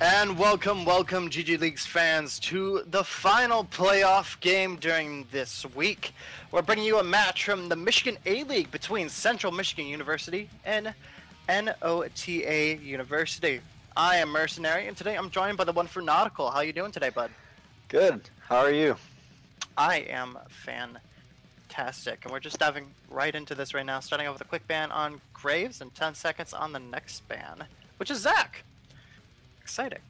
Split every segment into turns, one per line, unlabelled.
And welcome, GGLeagues fans, to the final playoff game during this week. We're bringing you a match from the Michigan A-League between Central Michigan University and NOTA University. I am Mercenary, and today I'm joined by the one for Nautical. How you doing today, bud?
Good. How are you?
I am fantastic, and we're just diving right into this right now, starting off with a quick ban on Graves and 10 seconds on the next ban, which is Zach. Exciting.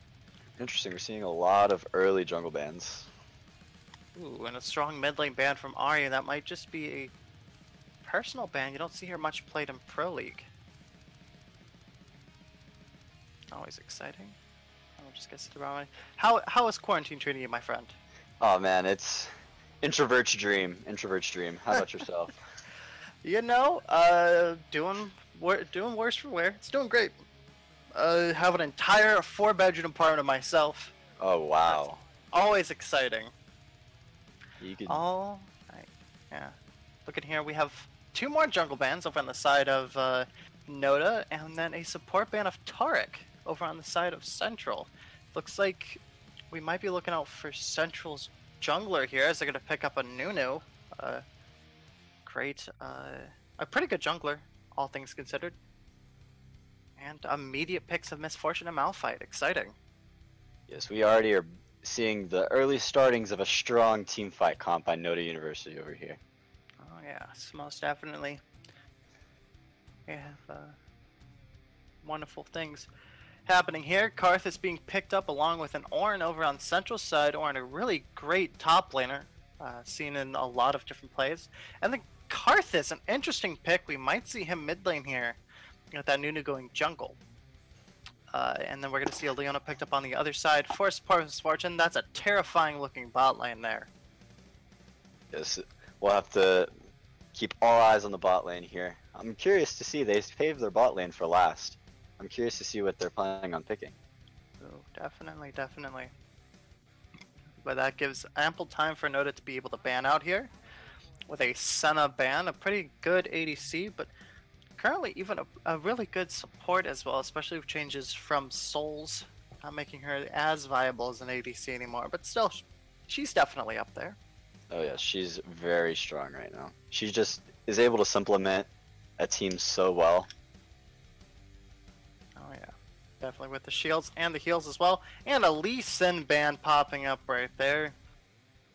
Interesting. We're seeing a lot of early jungle bans.
Ooh, and a strong mid lane ban from Arya. That might just be a personal ban. You don't see her much played in Pro League. Always exciting. I'll just get to the wrong way. How is quarantine treating you, my friend?
Oh man, it's introvert's dream. Introvert's dream. How about yourself?
You know, doing worse for wear. It's doing great. Have an entire 4-bedroom apartment of myself.
Oh wow.
That's always exciting.
You could...
All right. Yeah. Look at here. We have 2 more jungle bans over on the side of NOTA, and then a support ban of Taric over on the side of Central. Looks like we might be looking out for Central's jungler here, as they're going to pick up a Nunu. Great. A pretty good jungler, all things considered. And immediate picks of Misfortune and Malphite. Exciting.
Yes, we already are seeing the early startings of a strong team fight comp by NOTA University over here.
Oh yes, most definitely. We have wonderful things happening here. Karth is being picked up along with an Ornn over on Central side. Ornn, a really great top laner, seen in a lot of different plays. And then Karth is an interesting pick. We might see him mid lane here with that Nunu going jungle. And then we're going to see a Leona picked up on the other side for support Misfortune. That's a terrifying looking bot lane there.
Yes, we'll have to keep all eyes on the bot lane here. I'm curious to see, they paved their bot lane for last. I'm curious to see what they're planning on picking.
Oh, definitely. But that gives ample time for NOTA to be able to ban out here. With a Senna ban, a pretty good ADC, but currently even a really good support as well, especially with changes from Souls, not making her as viable as an ADC anymore, but still, she's definitely up there.
Oh yeah, she's very strong right now. She just is able to supplement a team so well.
Oh yeah, definitely with the shields and the heals as well, and a Lee Sin ban popping up right there.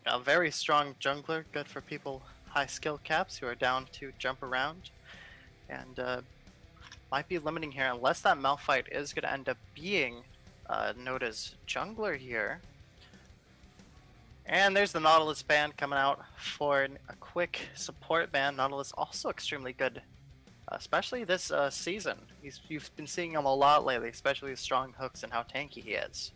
A very strong jungler, good for people high skill caps who are down to jump around. And might be limiting here unless that Malphite is going to end up being NOTA's jungler here. And there's the Nautilus ban coming out for a quick support ban. Nautilus also extremely good, especially this season. You've been seeing him a lot lately, especially with strong hooks and how tanky he is.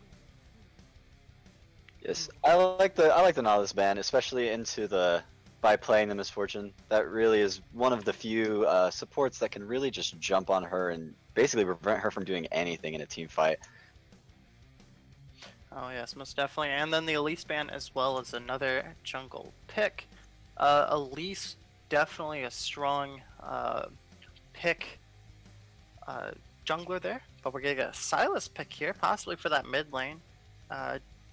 Yes, I like the Nautilus ban, especially into the by playing the Misfortune. That really is one of the few supports that can really just jump on her and basically prevent her from doing anything in a team fight.
Oh yes, most definitely. And then the Elise ban as well as another jungle pick. Elise, definitely a strong pick jungler there. But we're going to get a Silas pick here, possibly for that mid lane.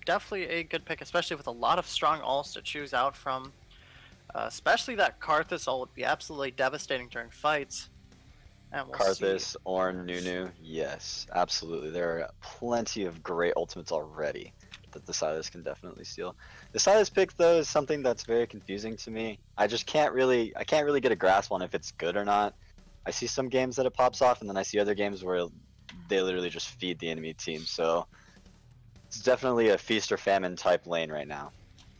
Definitely a good pick, especially with a lot of strong ults to choose out from. Especially that Karthus ult would be absolutely devastating during fights. And we'll
Karthus, Ornn, Nunu, yes, absolutely. There are plenty of great ultimates already that the Silas can definitely steal. The Silas pick though is something that's very confusing to me. I can't really get a grasp on if it's good or not. I see some games that it pops off, and then I see other games where they literally just feed the enemy team. So it's definitely a feast or famine type lane right now.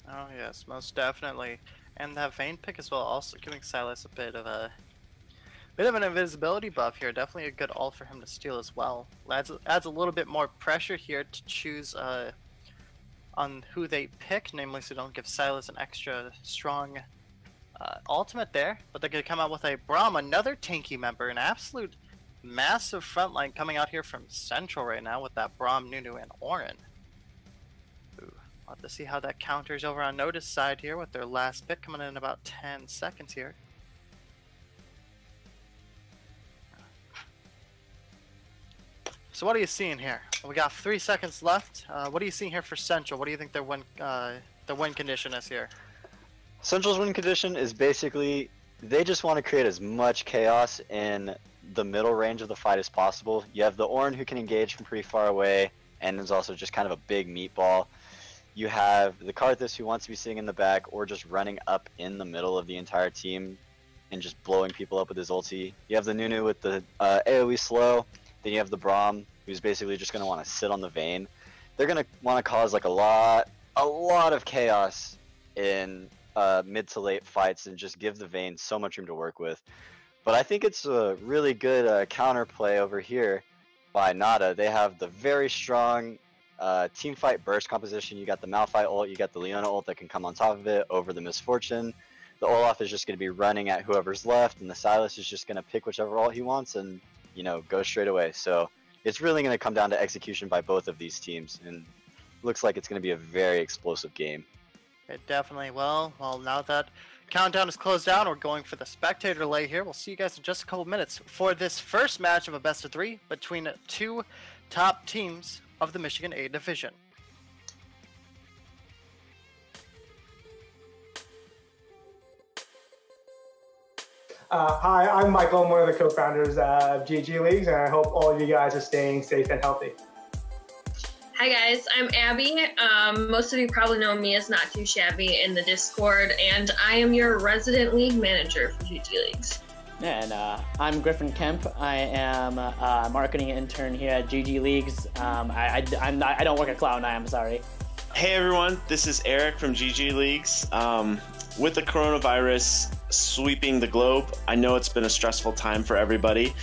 Oh yes, most definitely. And that Vayne pick as well, also giving Silas a bit of an invisibility buff here. Definitely a good ult for him to steal as well. Adds a little bit more pressure here to choose on who they pick, namely so don't give Silas an extra strong ultimate there. But they're going to come out with a Braum, another tanky member, an absolute massive frontline coming out here from Central right now with that Braum, Nunu, and Ornn. We'll have to see how that counters over on NOTA's side here with their last pick coming in about 10 seconds here. So what are you seeing here? We got 3 seconds left. What are you seeing here for Central? What do you think their win condition is here?
Central's win condition is basically they just want to create as much chaos in the middle range of the fight as possible. You have the Ornn who can engage from pretty far away and is also just kind of a big meatball. You have the Karthus who wants to be sitting in the back or just running up in the middle of the entire team and just blowing people up with his ulti. You have the Nunu with the AoE slow. Then you have the Braum who's basically just going to want to sit on the Vayne. They're going to want to cause like a lot of chaos in mid to late fights and just give the Vayne so much room to work with. But I think it's a really good counterplay over here by NOTA. They have the very strong team fight burst composition. You got the Malphite ult, you got the Leona ult that can come on top of it over the Misfortune. The Olaf is just going to be running at whoever's left, and the Sylas is just going to pick whichever ult he wants and, you know, go straight away. So it's really going to come down to execution by both of these teams, and looks like it's going to be a very explosive game.
It definitely will. Well, now that countdown is closed down, we're going for the spectator lay here. We'll see you guys in just a couple minutes for this first match of a best of 3 between 2 top teams of the Michigan A division.
Hi, I'm Michael. I'm one of the co-founders of GGLeagues, and I hope all of you guys are staying safe and healthy.
Hi guys, I'm Abby. Most of you probably know me as Not Too Shabby in the Discord, and I am your resident league manager for GGLeagues.
And I'm Griffin Kemp. I am a marketing intern here at GGLeagues. I don't work at Cloud9, I'm sorry.
Hey everyone, this is Eric from GGLeagues. With the coronavirus sweeping the globe, I know it's been a stressful time for everybody.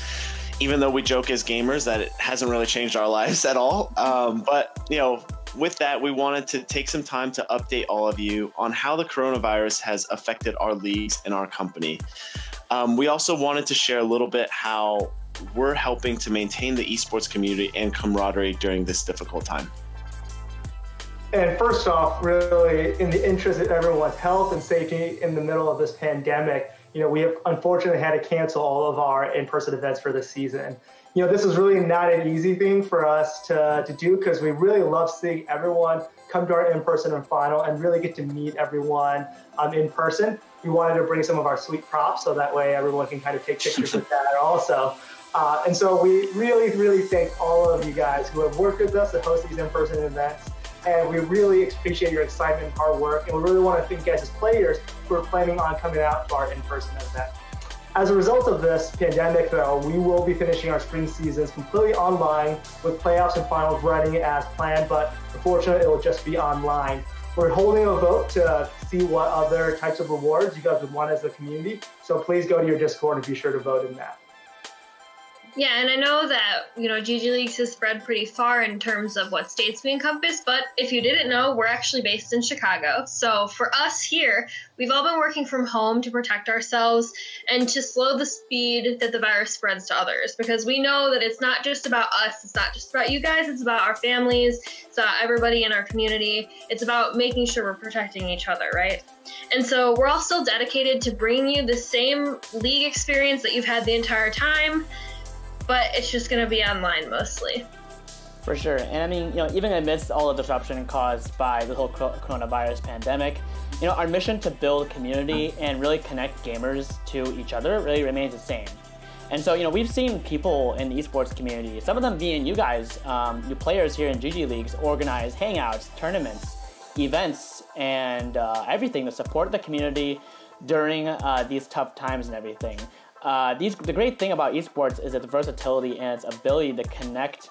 Even though we joke as gamers that it hasn't really changed our lives at all. But, you know, with that, we wanted to take some time to update all of you on how the coronavirus has affected our leagues and our company. We also wanted to share a little bit how we're helping to maintain the esports community and camaraderie during this difficult time.
And first off, really, in the interest of everyone's health and safety in the middle of this pandemic, you know, we have unfortunately had to cancel all of our in-person events for this season. You know, this is really not an easy thing for us to do because we really love seeing everyone come to our in-person and final and really get to meet everyone in person. We wanted to bring some of our sweet props so that way everyone can kind of take pictures with that also. And so we really thank all of you guys who have worked with us to host these in-person events. And we really appreciate your excitement and hard work. And we really want to thank you guys as players who are planning on coming out to our in-person event. As a result of this pandemic, though, we will be finishing our spring seasons completely online with playoffs and finals running as planned, but unfortunately, it will just be online. We're holding a vote to see what other types of rewards you guys would want as a community. So please go to your Discord and be sure to vote in that.
Yeah, and I know that, you know, GGLeagues has spread pretty far in terms of what states we encompass, but if you didn't know, we're actually based in Chicago. So for us here, we've all been working from home to protect ourselves and to slow the speed that the virus spreads to others, because we know that it's not just about us, it's not just about you guys, it's about our families, it's about everybody in our community, it's about making sure we're protecting each other, right? And so we're all still dedicated to bringing you the same league experience that you've had the entire time, but it's just going to be online mostly.
For sure. And I mean, you know, even amidst all the disruption caused by the whole coronavirus pandemic, you know, our mission to build community and really connect gamers to each other really remains the same. And so, you know, we've seen people in the esports community, some of them being you guys, you players here in GGLeagues, organize hangouts, tournaments, events, and everything to support the community during these tough times and everything. The great thing about esports is its versatility and its ability to connect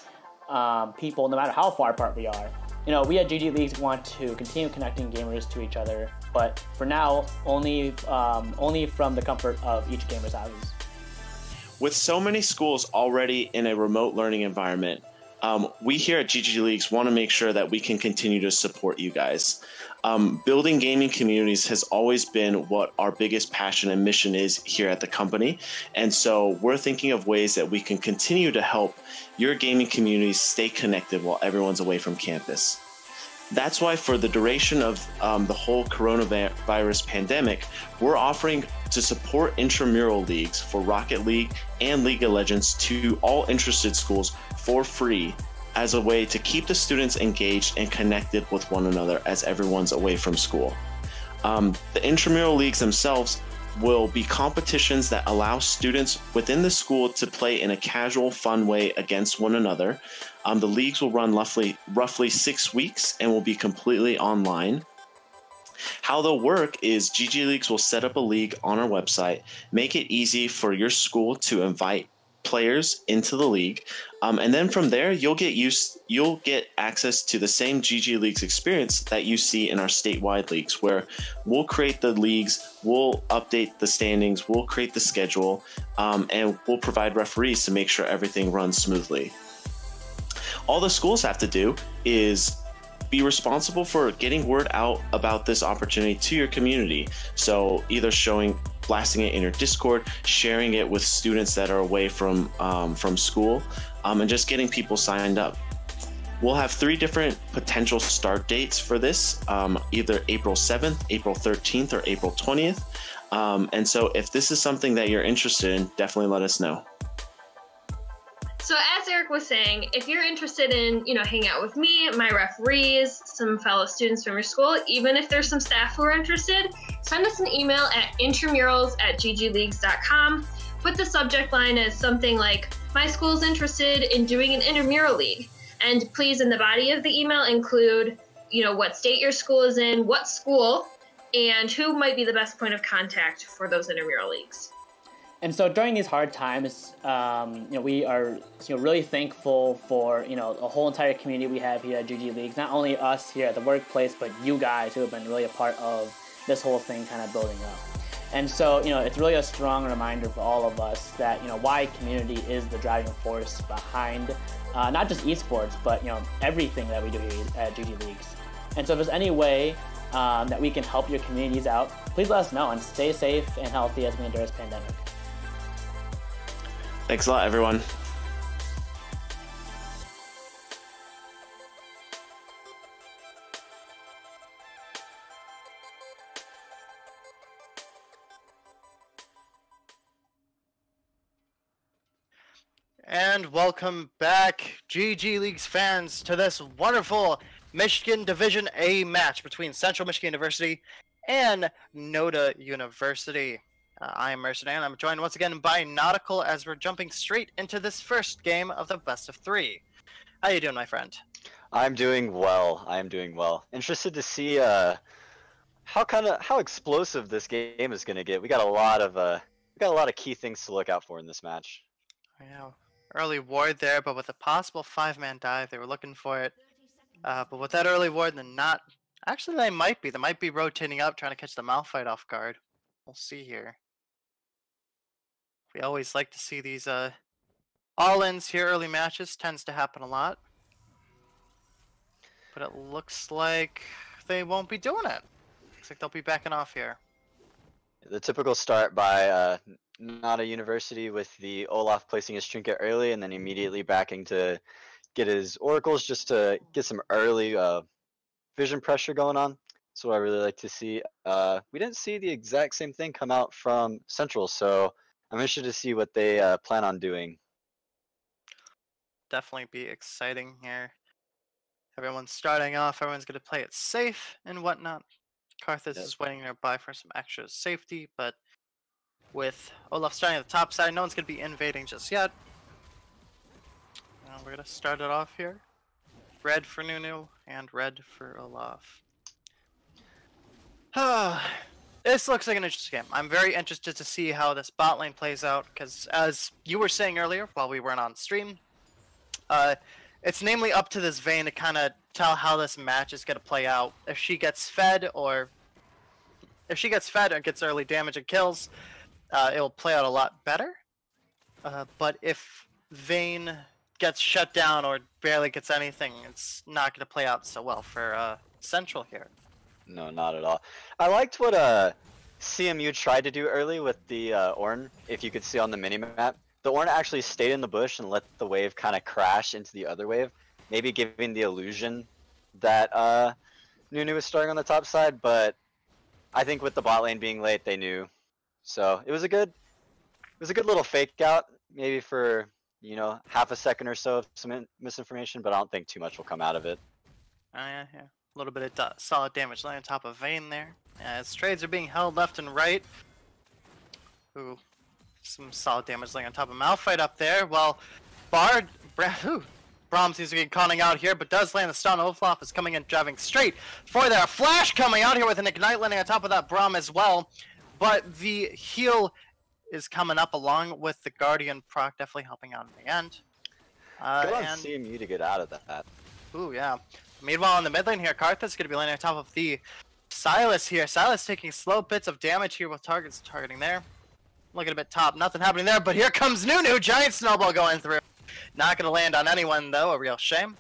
people no matter how far apart we are. You know, we at GGLeagues want to continue connecting gamers to each other, but for now, only from the comfort of each gamer's houses.
With so many schools already in a remote learning environment, we here at GGLeagues want to make sure that we can continue to support you guys. Building gaming communities has always been what our biggest passion and mission is here at the company. And so we're thinking of ways that we can continue to help your gaming communities stay connected while everyone's away from campus. That's why for the duration of the whole coronavirus pandemic, we're offering to support intramural leagues for Rocket League and League of Legends to all interested schools for free as a way to keep the students engaged and connected with one another as everyone's away from school. The intramural leagues themselves will be competitions that allow students within the school to play in a casual, fun way against one another. The leagues will run roughly 6 weeks and will be completely online. How they'll work is GG Leagues will set up a league on our website, make it easy for your school to invite players into the league, and then from there you'll get access to the same GG Leagues experience that you see in our statewide leagues, where we'll create the leagues, we'll update the standings, we'll create the schedule, and we'll provide referees to make sure everything runs smoothly. All the schools have to do is be responsible for getting word out about this opportunity to your community. So either blasting it in your Discord, sharing it with students that are away from school, and just getting people signed up. We'll have 3 different potential start dates for this, either April 7th, April 13th, or April 20th. And so if this is something that you're interested in, definitely let us know.
So as Eric was saying, if you're interested in, hanging out with me, my referees, some fellow students from your school, even if there's some staff who are interested, send us an email at intramurals@ggleagues.com. Put the subject line as something like, my school's interested in doing an intramural league. And please, in the body of the email, include, what state your school is in, what school, and who might be the best point of contact for those intramural leagues.
And so during these hard times, we are really thankful for a whole entire community we have here at GG Leagues. Not only us here at the workplace, but you guys who have been really a part of this whole thing kind of building up. And so it's really a strong reminder for all of us that why community is the driving force behind not just esports, but everything that we do here at GG Leagues. And so if there's any way that we can help your communities out, please let us know, and stay safe and healthy as we endure this pandemic.
Thanks a lot, everyone.
And welcome back, GG Leagues fans, to this wonderful Michigan Division A match between Central Michigan University and NOTA University. I am Mercenary, and I'm joined once again by Nautical as we're jumping straight into this first game of the best of 3. How you doing, my friend?
I'm doing well. I am doing well. Interested to see how explosive this game is going to get. We got a lot of key things to look out for in this match.
Yeah, early ward there, but with a possible 5-man dive, they were looking for it. But with that early ward, then not. Actually, they might be rotating up, trying to catch the Malphite off guard. We'll see here. We always like to see these all-ins here, early matches. Tends to happen a lot. But it looks like they won't be doing it. Looks like they'll be backing off here.
The typical start by NOTA University with the Olaf placing his trinket early and then immediately backing to get his oracles just to get some early vision pressure going on. That's what I really like to see. We didn't see the exact same thing come out from Central, so I'm interested to see what they plan on doing.
Definitely be exciting here. Everyone's starting off. Everyone's going to play it safe and whatnot. Karthus is waiting nearby for some extra safety, but with Olaf starting at the top side, no one's going to be invading just yet. We're going to start it off here. Red for Nunu and red for Olaf. This looks like an interesting game. I'm very interested to see how this bot lane plays out, because as you were saying earlier while we weren't on stream, it's namely up to this Vayne to kind of tell how this match is going to play out. If she gets fed or gets early damage and kills, it will play out a lot better. But if Vayne gets shut down or barely gets anything, it's not going to play out so well for Central here.
No, not at all. I liked what CMU tried to do early with the Ornn. If you could see on the minimap, the Ornn actually stayed in the bush and let the wave kind of crash into the other wave, maybe giving the illusion that Nunu was starting on the top side, but I think with the bot lane being late, they knew. So it was a good little fake out, maybe for, you know, half a second or so of some misinformation, but I don't think too much will come out of it.
Oh yeah, yeah. A little bit of solid damage laying on top of Vayne there. As trades are being held left and right. Ooh, some solid damage laying on top of Malphite up there. Well, Braum seems to be conning out here, but does land the stun. Olaf is coming in, driving straight for there. A flash coming out here with an ignite landing on top of that Braum as well. But the heal is coming up along with the Guardian proc, definitely helping out in the end.
Good on CMU to get out of that.
Ooh, yeah. Meanwhile, in the mid lane here, Karthus is going to be landing on top of the Sylas here. Sylas taking slow bits of damage here with targets targeting there. Looking a bit top, nothing happening there, but here comes Nunu, giant snowball going through. Not going to land on anyone though, a real shame.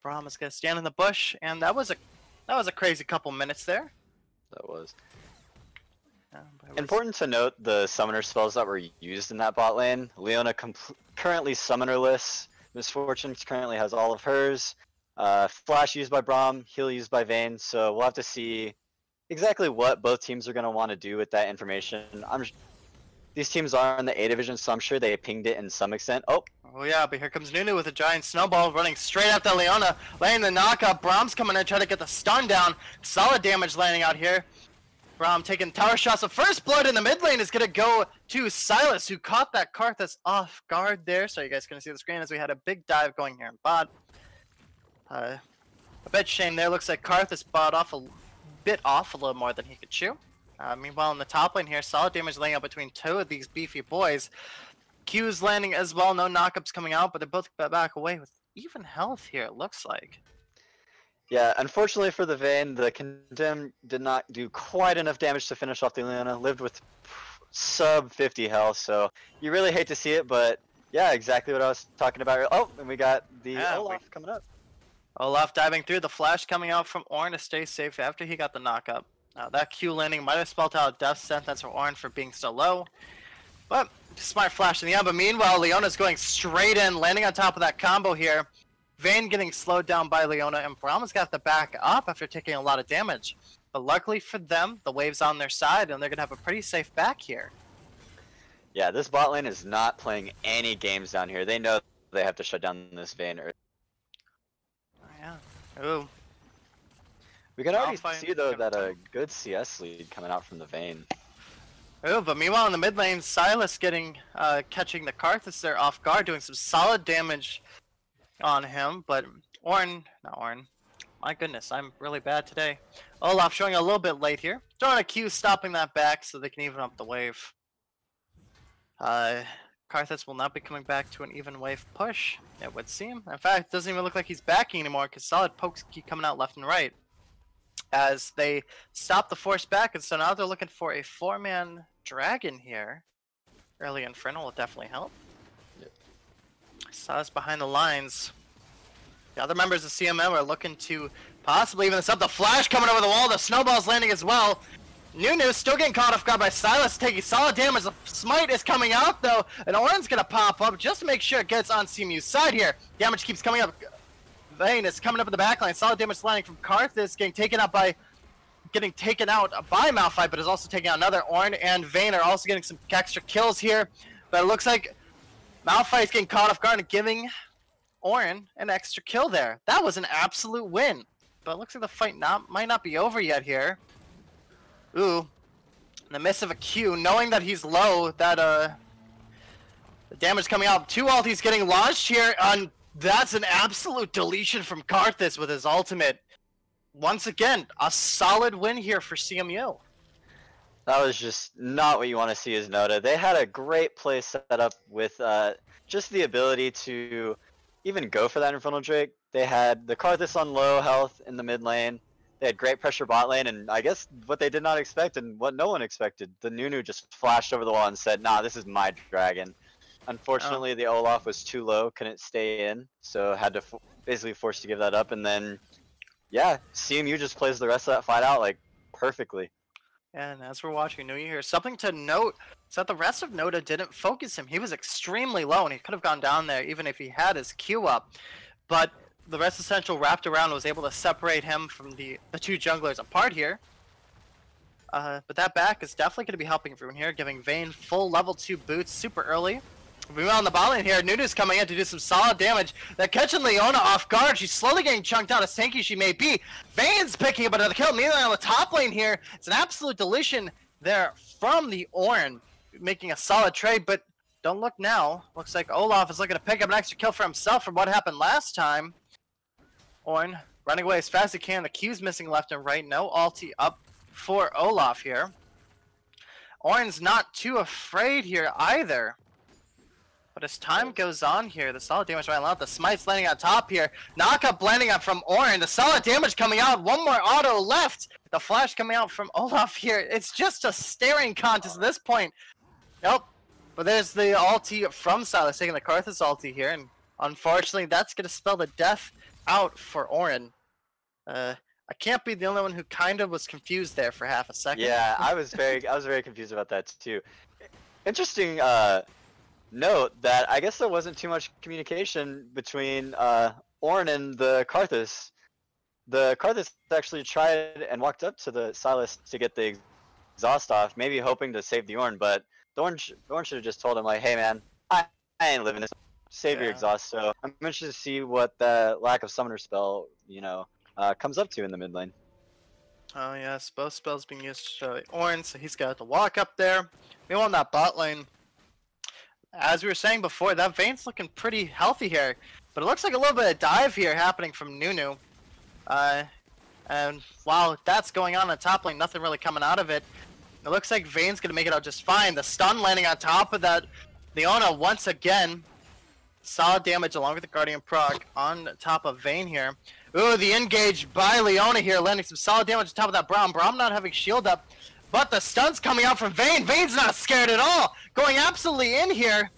Braum is going to stand in the bush, and that was a crazy couple minutes there.
That was.
But
Important to note the summoner spells that were used in that bot lane. Leona currently summonerless. Misfortune currently has all of hers. Flash used by Braum, heal used by Vayne. So we'll have to see exactly what both teams are going to want to do with that information. These teams are in the A division, so I'm sure they pinged it in some extent. Oh
yeah, but here comes Nunu with a giant snowball running straight after Leona, laying the knockup. Braum's coming in to try to get the stun down. Solid damage landing out here. Braum taking tower shots. The first blood in the mid lane is going to go to Sylas, who caught that Karthus off guard there. So you guys can see the screen as we had a big dive going here in bot. A bit shame there. Looks like Karthus bought off a little more than he could chew. Meanwhile, in the top lane here, solid damage laying out between two of these beefy boys. Q's landing as well. No knockups coming out, but they're both back away with even health here, it looks like.
yeah, unfortunately for the Vayne, the Condemn did not do quite enough damage to finish off the Leona. Lived with sub 50 health, so you really hate to see it, but yeah, exactly what I was talking about. Oh, and we got the Olaf coming up.
Olaf diving through, the flash coming out from Ornn to stay safe after he got the knockup. That Q landing might have spelled out a death sentence for Ornn for being so low. But smart flash in the end. But meanwhile, Leona's going straight in, landing on top of that combo here. Vayne getting slowed down by Leona, and Braum's got the back up after taking a lot of damage. But luckily for them, the wave's on their side, and they're going to have a pretty safe back here.
Yeah, this bot lane is not playing any games down here. They know they have to shut down this Vayne.
Yeah. Ooh.
We can already see though that a good CS lead coming out from the Vayne.
Ooh, but meanwhile in the mid lane, Sylas catching the Karthus there off guard, doing some solid damage on him. But not Ornn. My goodness, I'm really bad today. Olaf showing a little bit late here. Throwing a Q, stopping that back so they can even up the wave. Karthus will not be coming back to an even wave push, it would seem. In fact, it doesn't even look like he's backing anymore because solid pokes keep coming out left and right. As they stop the force back, and so now they're looking for a 4-man dragon here. Early Inferno will definitely help.
Yep.
Saw us behind the lines. The other members of CMM are looking to possibly even this up. The flash coming over the wall, the snowball's landing as well. Nunu still getting caught off guard by Sylas, taking solid damage. The smite is coming out though, and Ornn's gonna pop up just to make sure it gets on CMU's side here. Damage keeps coming up. Vayne is coming up in the backline. Solid damage landing from Karthus, getting taken out by Malphite, but is also taking out another. Ornn and Vayne are also getting some extra kills here, but it looks like Malphite is getting caught off guard and giving Ornn an extra kill there. That was an absolute win, but it looks like the fight might not be over yet here. Ooh, in the midst of a Q, knowing that he's low, that the damage coming out. 2 ultis getting launched here, and that's an absolute deletion from Karthus with his ultimate. Once again, a solid win here for CMU.
That was just not what you want to see as NOTA. They had a great play set up with just the ability to even go for that Infernal Drake. They had the Karthus on low health in the mid lane. They had great pressure bot lane, and I guess what they did not expect and what no one expected, the Nunu just flashed over the wall and said, nah, this is my dragon. Unfortunately, the Olaf was too low, couldn't stay in, so had to basically forced to give that up, and then, yeah, CMU just plays the rest of that fight out, like, perfectly.
And as we're watching New Year, something to note is that the rest of NOTA didn't focus him. He was extremely low, and he could have gone down there even if he had his Q up. But the rest of Central wrapped around, was able to separate him from the two junglers apart here. But that back is definitely going to be helping everyone here, giving Vayne full level 2 boots super early. Moving on the bot lane here, Nunu's coming in to do some solid damage. They're catching Leona off guard. She's slowly getting chunked out as tanky she may be. Vayne's picking up another kill. Meanwhile, on the top lane here, it's an absolute deletion there from the Ornn, making a solid trade, but don't look now. Looks like Olaf is looking to pick up an extra kill for himself from what happened last time. Ornn running away as fast as he can. The Q's missing left and right. No ulti up for Olaf here. Ornn's not too afraid here either. But as time goes on here, the solid damage right out. The smite's landing on top here. Knockup landing up from Ornn. The solid damage coming out. One more auto left. The flash coming out from Olaf here. It's just a staring contest at this point. Nope. But there's the ulti from Sylas taking the Karthus ulti here. And unfortunately, that's going to spell the death out for Ornn. I can't be the only one who kind of was confused there for half a second.
Yeah, I was very confused about that too. Interesting note that I guess there wasn't too much communication between Ornn and the Karthus. The Karthus actually tried and walked up to the Sylas to get the exhaust off, maybe hoping to save the Ornn, but the Ornn should have just told him like, hey man, I ain't living this. Save your exhaust. So I'm interested to see what the lack of summoner spell, comes up to in the mid lane.
Oh yes, both spells being used to Ornn, so he's got to walk up there. Meanwhile, on that bot lane, as we were saying before, that Vayne's looking pretty healthy here, but it looks like a little bit of dive here happening from Nunu. And while that's going on top lane, nothing really coming out of it. It looks like Vayne's gonna make it out just fine. The stun landing on top of that, Leona once again, solid damage along with the Guardian proc on top of Vayne here. Ooh, the engage by Leona here, landing some solid damage on top of that Braum. Braum not having shield up. But the stun's coming out from Vayne. Vayne's not scared at all. Going absolutely in here.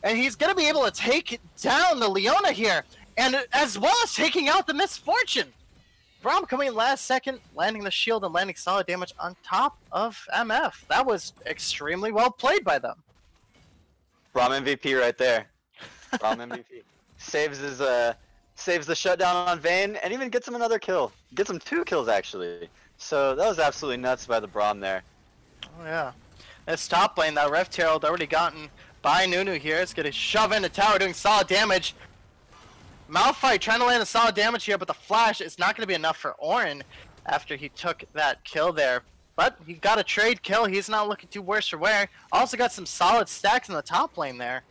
And he's going to be able to take down the Leona here. And as well as taking out the Misfortune. Braum coming in last second, landing the shield and landing solid damage on top of MF. That was extremely well played by them.
Braum MVP right there. Braum MVP. Saves the shutdown on Vayne and even gets him another kill. Gets him 2 kills actually. So that was absolutely nuts by the Braum there.
Oh yeah. This top lane, that Rift Herald already gotten by Nunu here. It's going to shove into tower, doing solid damage. Malphite trying to land a solid damage here, but the flash is not going to be enough for Ornn after he took that kill there. But he got a trade kill. He's not looking too worse for wear. Also got some solid stacks in the top lane there.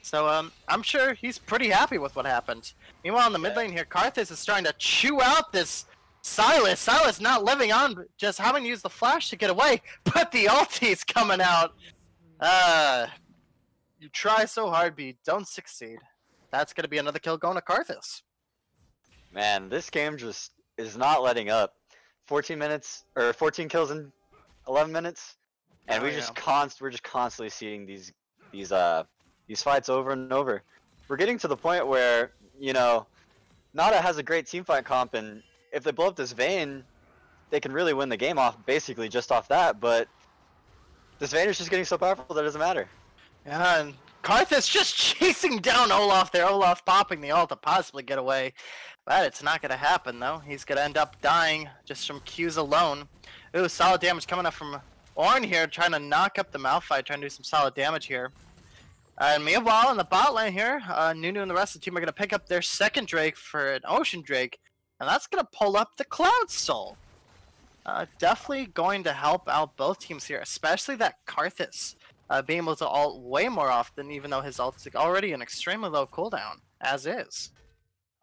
So I'm sure he's pretty happy with what happened. Meanwhile, in the mid lane here, Karthus is starting to chew out this Sylas. Sylas not living on, but just having to use the flash to get away. But the ulti's coming out. You try so hard, but you don't succeed. That's going to be another kill going to Karthus.
Man, this game just is not letting up. 14 minutes, or 14 kills in 11 minutes, and we're just constantly seeing these fights over and over. We're getting to the point where, NOTA has a great teamfight comp, and if they blow up this Vayne, they can really win the game off basically just off that, but this Vayne is just getting so powerful that it doesn't matter.
Yeah, and Karthus just chasing down Olaf there. Olaf popping the ult to possibly get away. But it's not going to happen, though. He's going to end up dying just from Qs alone. Ooh, solid damage coming up from Ornn here, trying to knock up the Malphite, trying to do some solid damage here. And meanwhile, in the bot lane here, Nunu and the rest of the team are going to pick up their second Drake for an Ocean Drake. And that's going to pull up the Cloud Soul. Definitely going to help out both teams here, especially that Karthus. Being able to ult way more often, even though his ult's already an extremely low cooldown, as is.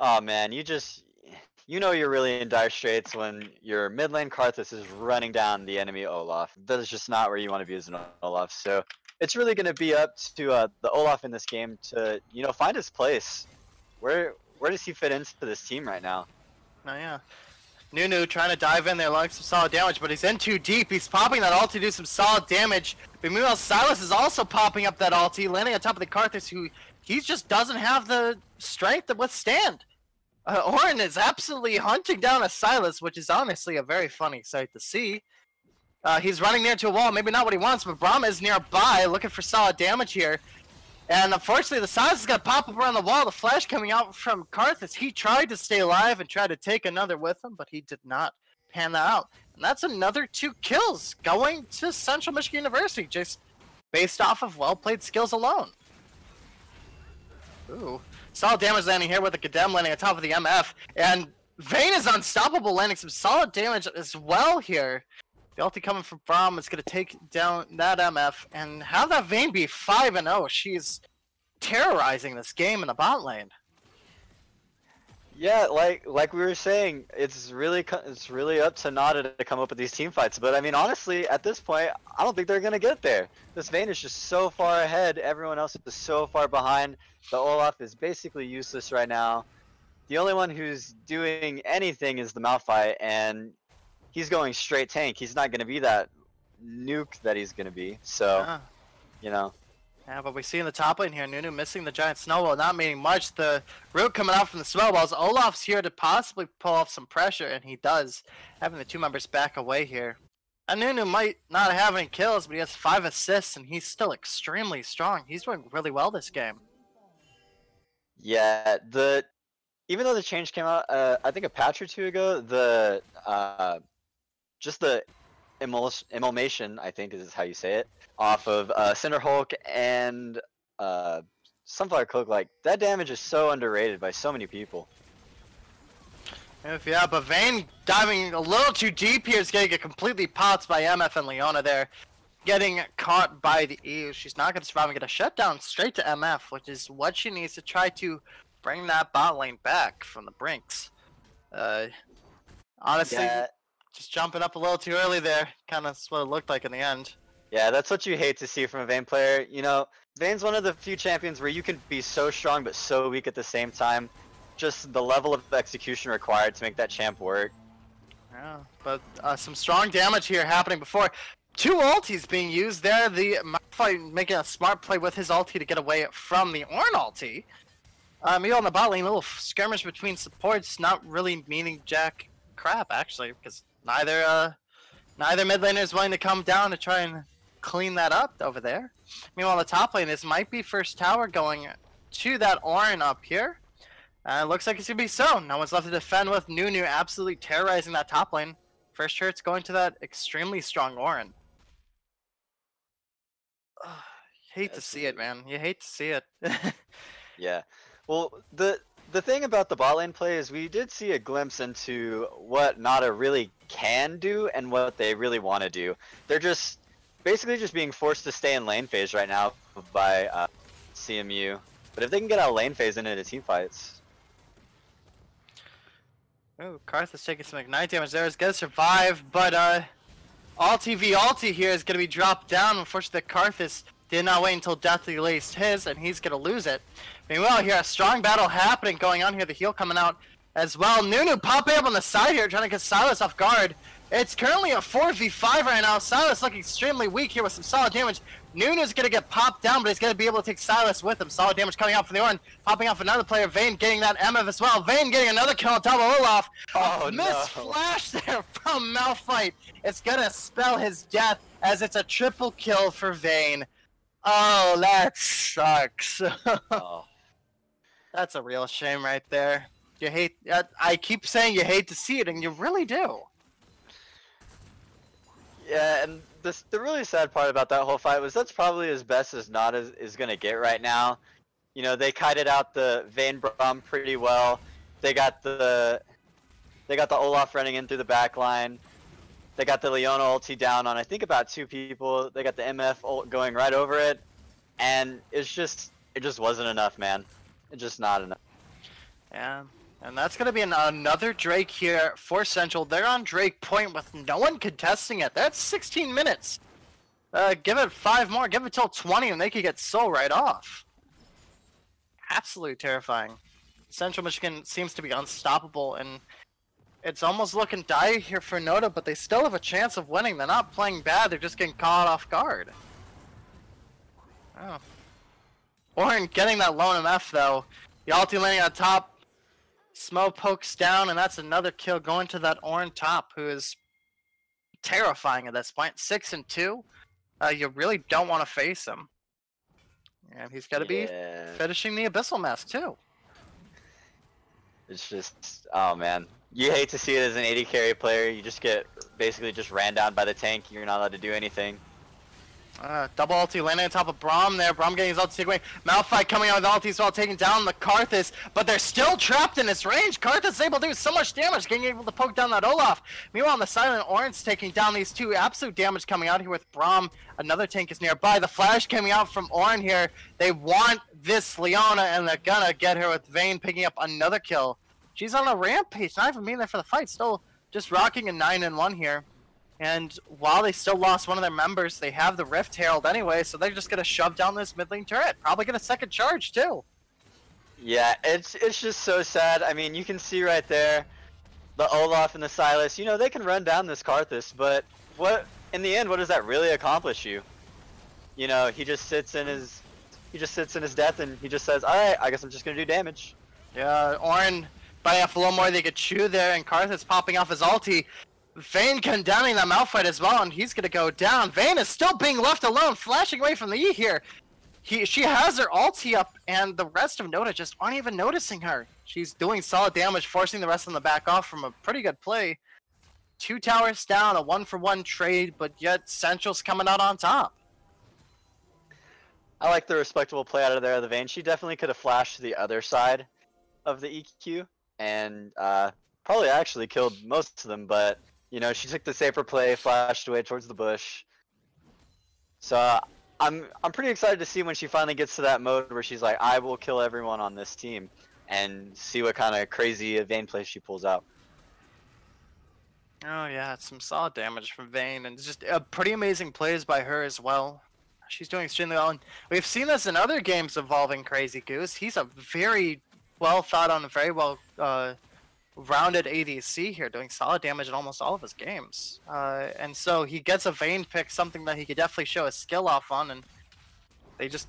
Oh man, you're really in dire straits when your mid lane Karthus is running down the enemy Olaf. That is just not where you want to be as an Olaf. So it's really going to be up to the Olaf in this game to find his place. Where does he fit into this team right now?
Oh yeah. Nunu trying to dive in there, landing some solid damage, but he's in too deep. He's popping that ult to do some solid damage. But meanwhile, Sylas is also popping up that ulti, landing on top of the Karthus, who he just doesn't have the strength to withstand. Ornn is absolutely hunting down a Sylas, which is honestly a very funny sight to see. He's running near to a wall, maybe not what he wants, but Braum is nearby, looking for solid damage here. And unfortunately, the Silas is going to pop up around the wall. The flash coming out from Karthus. He tried to stay alive and try to take another with him, but he did not pan that out. And that's another 2 kills going to Central Michigan University, just based off of well-played skills alone. Ooh. Solid damage landing here with the Kadem landing on top of the MF. And Vayne is unstoppable, landing some solid damage as well here. The ulti coming from Braum is going to take down that MF and have that Vayne be 5-0. She's terrorizing this game in the bot lane.
Yeah, like we were saying, it's really up to NOTA to come up with these team fights. But I mean, honestly, at this point, I don't think they're gonna get there. This Vayne is just so far ahead. Everyone else is so far behind. The Olaf is basically useless right now. The only one who's doing anything is the Malphite, and he's going straight tank. He's not gonna be that nuke that he's gonna be. So, you know.
Yeah, but we see in the top lane here, Nunu missing the giant snowball, not meaning much. The root coming out from the snowballs. Olaf's here to possibly pull off some pressure, and he does, having the 2 members back away here. And Nunu might not have any kills, but he has 5 assists, and he's still extremely strong. He's doing really well this game.
Yeah, even though the change came out, I think a patch or 2 ago, just the emulation, I think is how you say it, off of Cinderhulk and Sunflower Cloak, like that damage is so underrated by so many people.
Yeah, but Vayne diving a little too deep here is going to get completely popped by MF and Leona there. Getting caught by the E. She's not going to survive and get a shutdown straight to MF, which is what she needs to try to bring that bot lane back from the brinks. Honestly,
Yeah.
Just jumping up a little too early there. Kind of what it looked like in the end.
Yeah, that's what you hate to see from a Vayne player. You know, Vayne's one of the few champions where you can be so strong but so weak at the same time. Just the level of execution required to make that champ work.
Yeah, but some strong damage here happening before. 2 ultis being used there. The Malphite making a smart play with his ulti to get away from the Ornn ulti. Meanwhile on the bot lane, a little skirmish between supports, not really meaning jack crap actually, because neither mid laner is willing to come down to try and clean that up over there. Meanwhile, the top lane, this might be first tower going to that Ornn up here. It looks like it's going to be so. No one's left to defend with Nunu absolutely terrorizing that top lane. First turret's going to that extremely strong Ornn. Hate to see it, man. You hate to see it.
Yeah. Well, the thing about the bot lane play is we did see a glimpse into what NOTA really can do and what they really want to do. They're just basically just being forced to stay in lane phase right now by CMU. But if they can get out of lane phase into team fights.
Oh, Karthus taking some ignite damage there. He's going to survive, but Ulti v Ulti here is going to be dropped down. Unfortunately, Karthus did not wait until Deathly laced his, and he's going to lose it. Meanwhile, here, a strong battle happening going on here. The heal coming out as well. Nunu popping up on the side here, trying to get Silas off guard. It's currently a 4v5 right now. Silas looking extremely weak here with some solid damage. Nunu's going to get popped down, but he's going to be able to take Silas with him. Solid damage coming out from the Ornn. Popping off another player. Vayne getting that MF as well. Vayne getting another kill on top of Olaf.
Oh,
Miss flash there from Malphite. It's going to spell his death as it's a triple kill for Vayne. Oh, that sucks.
Oh.
That's a real shame right there. You hate. I keep saying you hate to see it, and you really do.
Yeah, and the really sad part about that whole fight was that's probably as best as NOTA is gonna get right now. You know, they kited out the Vayne Braum pretty well. They got the Olaf running in through the back line. They got the Leona ulti down on I think about 2 people. They got the MF ult going right over it, and it just wasn't enough, man. It's just not enough.
Yeah. And that's going to be another Drake here for Central. They're on Drake point with no one contesting it. That's 16 minutes. Give it 5 more. Give it till 20 and they could get Soul right off. Absolutely terrifying. Central Michigan seems to be unstoppable, and it's almost looking dire here for NOTA, but they still have a chance of winning. They're not playing bad. They're just getting caught off guard. Oh. Ornn getting that lone MF, though. The ulti landing on top. Smoke pokes down, and that's another kill going to that Ornn top, who is terrifying at this point. 6-2. You really don't want to face him. And he's got to be finishing the Abyssal Mask, too.
It's just, oh man. You hate to see it as an AD carry player. You just get basically just ran down by the tank. You're not allowed to do anything.
Double ulti landing on top of Braum there. Braum getting his ulti taken away. Malphite coming out with ultis while taking down the Karthus, but they're still trapped in his range. Karthus is able to do so much damage, getting able to poke down that Olaf. Meanwhile, on the Silent Orange taking down these two. Absolute damage coming out here with Braum. Another tank is nearby. The flash coming out from Orin here. They want this Leona, and they're gonna get her with Vayne picking up another kill. She's on a rampage, not even being there for the fight. Still just rocking a 9-1 here. And while they still lost one of their members, they have the Rift Herald anyway, so they're just gonna shove down this mid lane turret. Probably get a second charge too.
Yeah, it's just so sad. I mean, you can see right there, the Olaf and the Sylas. You know, they can run down this Karthus, but what in the end, what does that really accomplish you? You know, he just sits in his death, and he just says, "All right, I guess I'm just gonna do damage."
Yeah, Orin biting off a little more they could chew there, and Karthus popping off his ulti. Vayne condemning that Malphite as well, and he's gonna go down. Vayne is still being left alone, flashing away from the E here. She has her ulti up, and the rest of NOTA just aren't even noticing her. She's doing solid damage, forcing the rest of them to back off from a pretty good play. 2 towers down, a 1-for-1 trade, but yet Central's coming out on top.
I like the respectable play out of there of the Vayne. She definitely could have flashed to the other side of the EQ, and probably actually killed most of them, but you know, she took the safer play, flashed away towards the bush. So I'm pretty excited to see when she finally gets to that mode where she's like, I will kill everyone on this team, and see what kind of crazy Vayne play she pulls out.
Oh yeah, it's some solid damage from Vayne, and just pretty amazing plays by her as well. She's doing extremely well, and we've seen this in other games involving Crazy Goose. He's a very well thought on, very well rounded ADC here, doing solid damage in almost all of his games. And so he gets a Vayne pick, something that he could definitely show his skill off on, and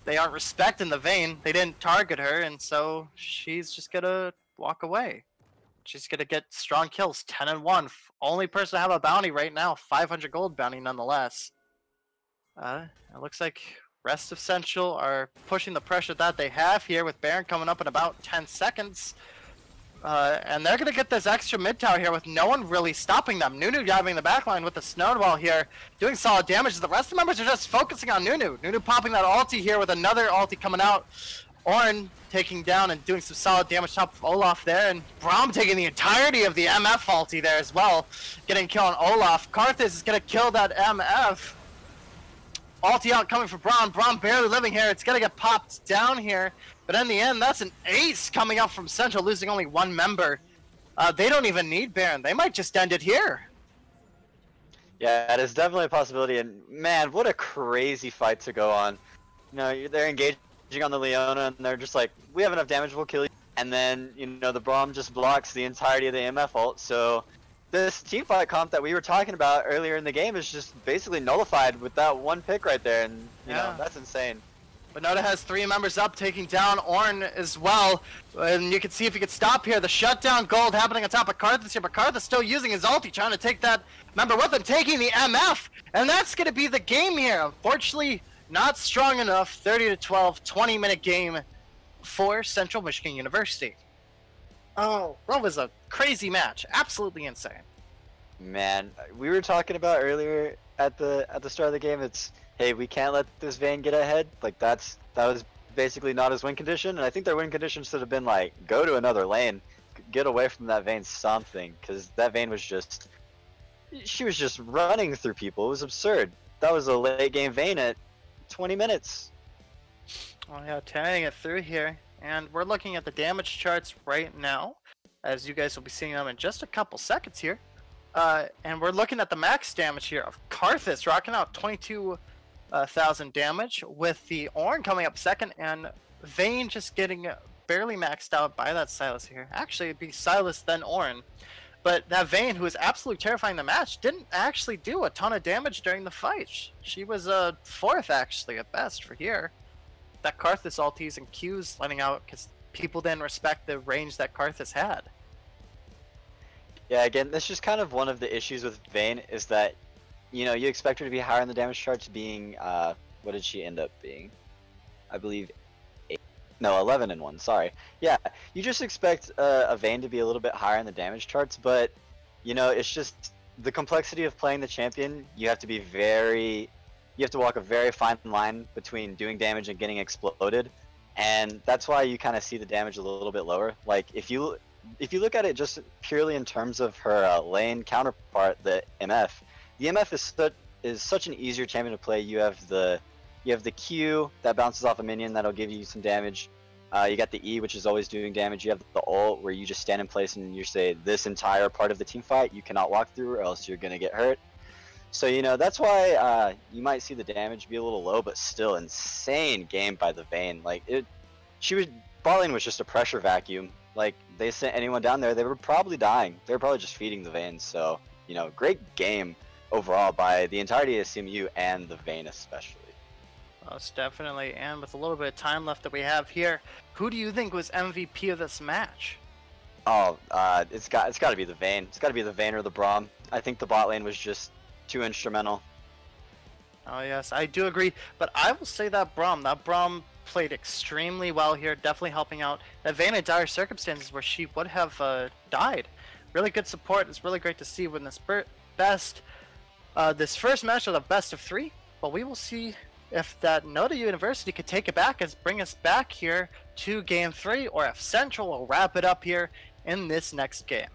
they aren't respecting the Vayne. They didn't target her, and so she's just gonna walk away. She's gonna get strong kills, 10-1. Only person to have a bounty right now, 500 gold bounty nonetheless. It looks like rest of Central are pushing the pressure that they have here with Baron coming up in about 10 seconds. And they're going to get this extra mid tower here with no one really stopping them. Nunu driving the backline with the snowball here, doing solid damage. The rest of the members are just focusing on Nunu. Nunu popping that ulti here with another ulti coming out. Orin taking down and doing some solid damage top of Olaf there. And Braum taking the entirety of the MF ulti there as well, getting kill on Olaf. Karthus is going to kill that MF. Ulti out coming for Braum. Braum barely living here. It's going to get popped down here. But in the end, that's an ace coming up from Central, losing only one member. They don't even need Baron. They might just end it here.
Yeah, it is definitely a possibility. And man, what a crazy fight to go on. You know, they're engaging on the Leona, and they're just like, we have enough damage, we'll kill you. And then, you know, the Braum just blocks the entirety of the MF ult. So this teamfight comp that we were talking about earlier in the game is just basically nullified with that one pick right there. And, you know, that's insane.
But NOTA has 3 members up, taking down Ornn as well. And you can see if he could stop here. The shutdown gold happening on top of Karthus here, but Karthus still using his ulti, trying to take that member with him, taking the MF. And that's going to be the game here. Unfortunately, not strong enough. 30-12, 20-minute game for Central Michigan University. Oh, that was a crazy match. Absolutely insane.
Man, we were talking about earlier at the start of the game, it's, hey, we can't let this Vayne get ahead. Like, that was basically not his win condition, and I think their win condition should have been like, go to another lane, get away from that Vayne something, because that Vayne was just, she was just running through people. It was absurd. That was a late game Vayne at 20 minutes.
Oh yeah, tearing it through here, and we're looking at the damage charts right now, as you guys will be seeing them in just a couple seconds here. And we're looking at the max damage here of Karthus, rocking out 22,000 damage, with the Ornn coming up second, and Vayne just getting barely maxed out by that Sylas here. Actually, it'd be Sylas then Ornn. But that Vayne, who was absolutely terrifying the match, didn't actually do a ton of damage during the fight. She was fourth, actually, at best for here. That Karthus ultis and Qs letting out because people didn't respect the range that Karthus had.
Yeah, again, that's just kind of one of the issues with Vayne, is that, you know, you expect her to be higher in the damage charts, being, what did she end up being? I believe, 11-1. Sorry. Yeah, you just expect a Vayne to be a little bit higher in the damage charts, but it's just the complexity of playing the champion. You have to walk a very fine line between doing damage and getting exploded, and that's why you kind of see the damage a little bit lower. Like if you look at it just purely in terms of her lane counterpart, the MF is such an easier champion to play. You have the Q that bounces off a minion that'll give you some damage. You got the E, which is always doing damage. You have the ult, where you just stand in place and you say, this entire part of the team fight you cannot walk through or else you're gonna get hurt. So that's why you might see the damage be a little low, but still insane game by the Vayne. Like bot lane was just a pressure vacuum. Like they sent anyone down there, they were probably dying. They were probably just feeding the Vayne. So great game overall by the entirety of CMU and the Vayne especially.
Most definitely, and with a little bit of time left that we have here, who do you think was MVP of this match?
Oh, it's got to be the Vayne. It's got to be the Vayne or the Braum. I think the bot lane was just too instrumental.
Oh yes, I do agree, but I will say that Braum played extremely well here, definitely helping out that Vayne in dire circumstances where she would have died. Really good support. It's really great to see when this this first match of the best of 3, but we will see if that NOTA University could take it back and bring us back here to game 3, or if Central will wrap it up here in this next game.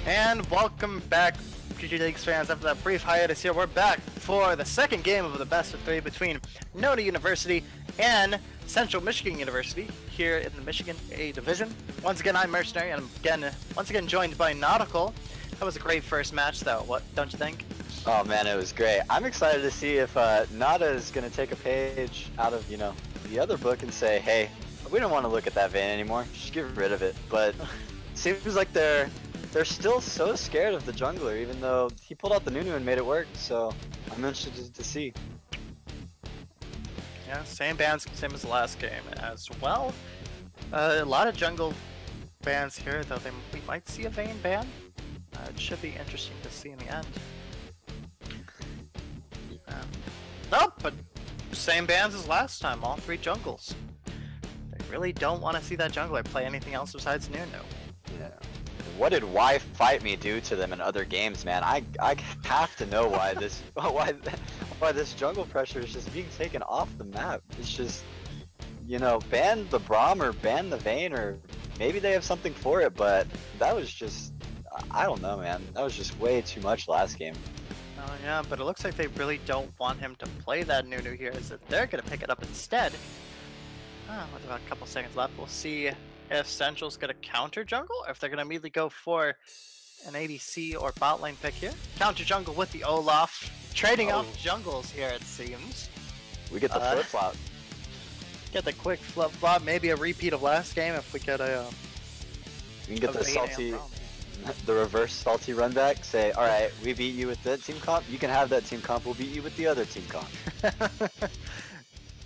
And welcome back, GGLeagues fans. After that brief hiatus here, we're back for the second game of the best of three between NOTA University and Central Michigan University here in the Michigan A Division. Once again, I'm Mercenary, and I'm once again joined by Nautical. That was a great first match, though. What, don't you think?
Oh man, it was great. I'm excited to see if NOTA is going to take a page out of, the other book and say, hey, we don't want to look at that vein anymore. Just get rid of it. But it seems like they're still so scared of the jungler, even though he pulled out the Nunu and made it work. So I'm interested to see.
Yeah, same bans, same as the last game as well. A lot of jungle bans here, though we might see a Vayne ban. It should be interesting to see in the end. Nope, but same bans as last time, all three jungles. They really don't want to see that jungler play anything else besides Nunu.
Yeah. What did Why Fight Me do to them in other games, man? I have to know why this why this jungle pressure is just being taken off the map. It's just, ban the Braum or ban the Vayne, or maybe they have something for it, but that was just, I don't know, man. That was just way too much last game.
Oh yeah, but it looks like they really don't want him to play that Nunu here, as if they're going to pick it up instead. With about a couple seconds left, we'll see if Central's going to counter jungle, or if they're going to immediately go for an ADC or bot lane pick here. Counter jungle with the Olaf, trading off jungles here, it seems.
We get the flip-flop.
Get the quick flip-flop, maybe a repeat of last game if we get a...
We can get the salty... The reverse salty run back, say, alright, we beat you with that team comp, you can have that team comp, we'll beat you with the other team comp.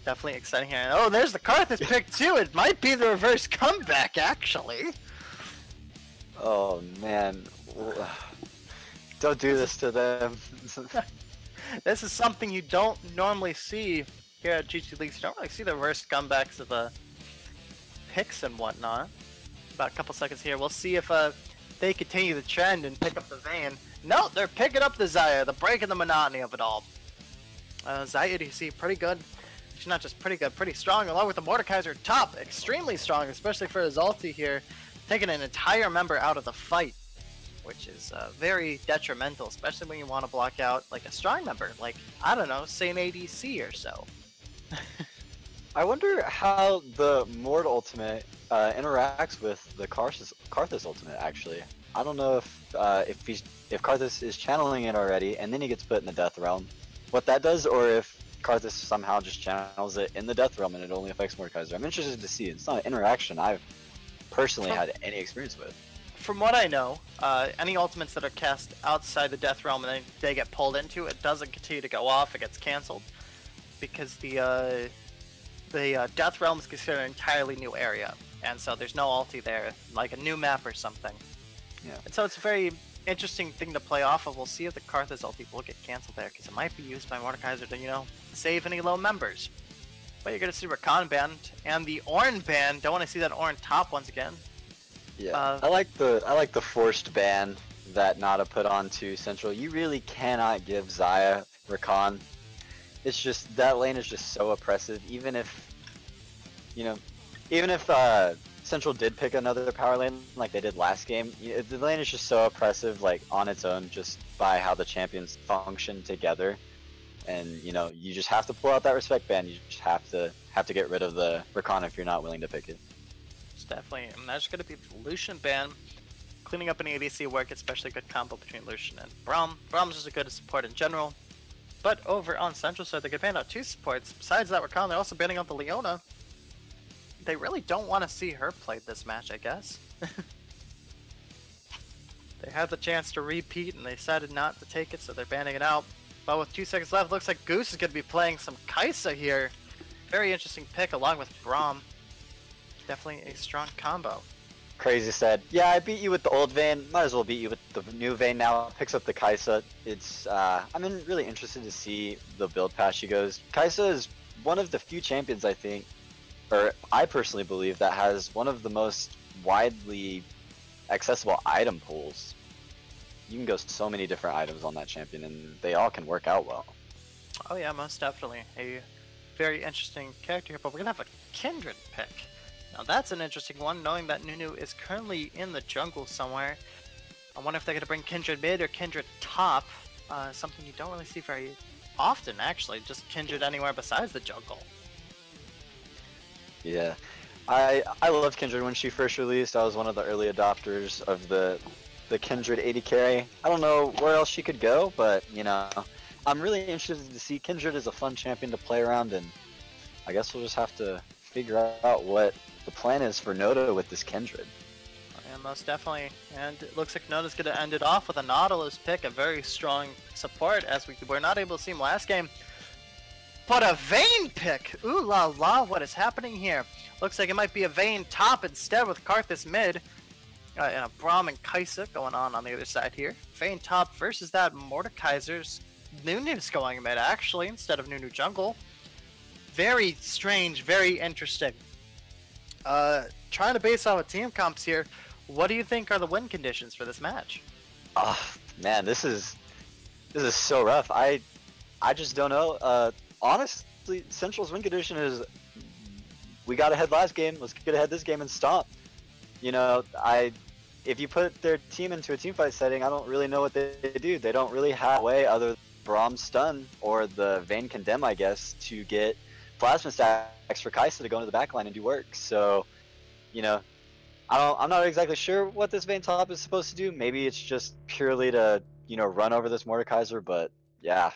Definitely exciting here. Oh, there's the Karthus pick too! It might be the reverse comeback, actually!
Oh man. Don't do this to them.
This is something you don't normally see here at GGLeagues. You don't really see the reverse comebacks of the picks and whatnot. About a couple seconds here, we'll see if they continue the trend and pick up the Vayne. No, they're picking up the Xayah. They're breaking the monotony of it all. Xayah, you see, pretty good. She's not just pretty good, pretty strong, along with the Mordekaiser top. Extremely strong, especially for his ulti here. Taking an entire member out of the fight, which is very detrimental, especially when you want to block out like a strong member. Like, I don't know, say an ADC or so.
I wonder how the Mord ultimate interacts with the Karthus ultimate. Actually, I don't know if Karthus is channeling it already, and then he gets put in the Death Realm. What that does, or if Karthus somehow just channels it in the Death Realm and it only affects Mordekaiser. I'm interested to see. It's not an interaction I've personally had any experience with.
From what I know, any ultimates that are cast outside the Death Realm and then they get pulled into, it doesn't continue to go off. It gets canceled because the Death Realm is considered an entirely new area, and so there's no ulti there, like a new map or something.
Yeah.
And so it's a very interesting thing to play off of. We'll see if the Karthus ulti will get canceled there, because it might be used by Mordekaiser to, save any low members. But you're gonna see Rakan banned and the Ornn ban. Don't want to see that Ornn top once again.
Yeah, I like the forced ban that NOTA put on to Central. You really cannot give Xayah Rakan. It's just, that lane is just so oppressive. Even if Central did pick another power lane like they did last game, the lane is just so oppressive, like on its own, just by how the champions function together. And you just have to pull out that respect ban. You just have to get rid of the Rakan if you're not willing to pick it.
It's definitely, and that's gonna be the Lucian ban. Cleaning up an ADC work, especially a good combo between Lucian and Braum. Braum's just a good support in general. But over on Central side, they could ban out two supports. Besides that Rakan, they're also banning out the Leona. They really don't want to see her played this match, I guess. They had the chance to repeat and they decided not to take it, so they're banning it out. But with 2 seconds left, looks like Goose is going to be playing some Kai'Sa here. Very interesting pick along with Braum. Definitely a strong combo.
Crazy said, yeah, I beat you with the old Vayne, might as well beat you with the new Vayne now. Picks up the Kai'Sa. It's, I'm really interested to see the build path she goes. Kai'Sa is one of the few champions, I think, or I personally believe, that has one of the most widely accessible item pools. You can go so many different items on that champion, and they all can work out well.
Oh yeah, most definitely. A very interesting character here, but we're going to have a Kindred pick. Now that's an interesting one, knowing that Nunu is currently in the jungle somewhere. I wonder if they're going to bring Kindred mid or Kindred top. Something you don't really see very often, actually. Just Kindred anywhere besides the jungle.
Yeah. I loved Kindred when she first released. I was one of the early adopters of the Kindred 80 carry. I don't know where else she could go, but, you know, I'm really interested to see. Kindred is a fun champion to play around, and I guess we'll just have to figure out what the plan is for NOTA with this Kindred.
Yeah, most definitely. And it looks like Nota's going to end it off with a Nautilus pick, a very strong support, as we were not able to see him last game. But a Vayne pick! Ooh la la, what is happening here? Looks like it might be a Vayne top instead with Karthus mid. And a Braum and Kaisa going on the other side here. Vayne top versus that Mordekaiser's Nunu's going mid, actually, instead of Nunu jungle. Very strange, very interesting. Trying to base off of team comps here, what do you think are the win conditions for this match?
Oh, man, this is so rough. I just don't know. Honestly, Central's win condition is we got ahead last game, let's get ahead this game and stomp. You know, if you put their team into a teamfight setting, I don't really know what they do. They don't really have a way other than Braum stun or the Vayne condemn, I guess, to get plasma stacks for Kaisa to go into the backline and do work. So, you know, I'm not exactly sure what this Vayne top is supposed to do. Maybe it's just purely to, you know, run over this Mordekaiser, but yeah.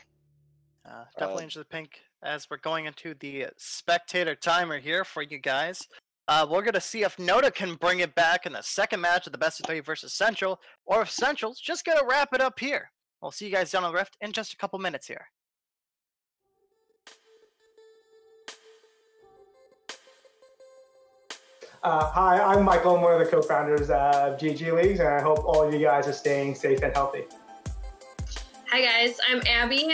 Definitely into the pink as we're going into the spectator timer here for you guys. We're going to see if NOTA can bring it back in the second match of the best of 3 versus Central, or if Central's just going to wrap it up here. We'll see you guys down on the Rift in just a couple minutes here.
Hi, I'm Michael. I'm one of the co-founders of GGLeagues, and I hope all of you guys are staying safe and healthy.
Hi guys, I'm Abby.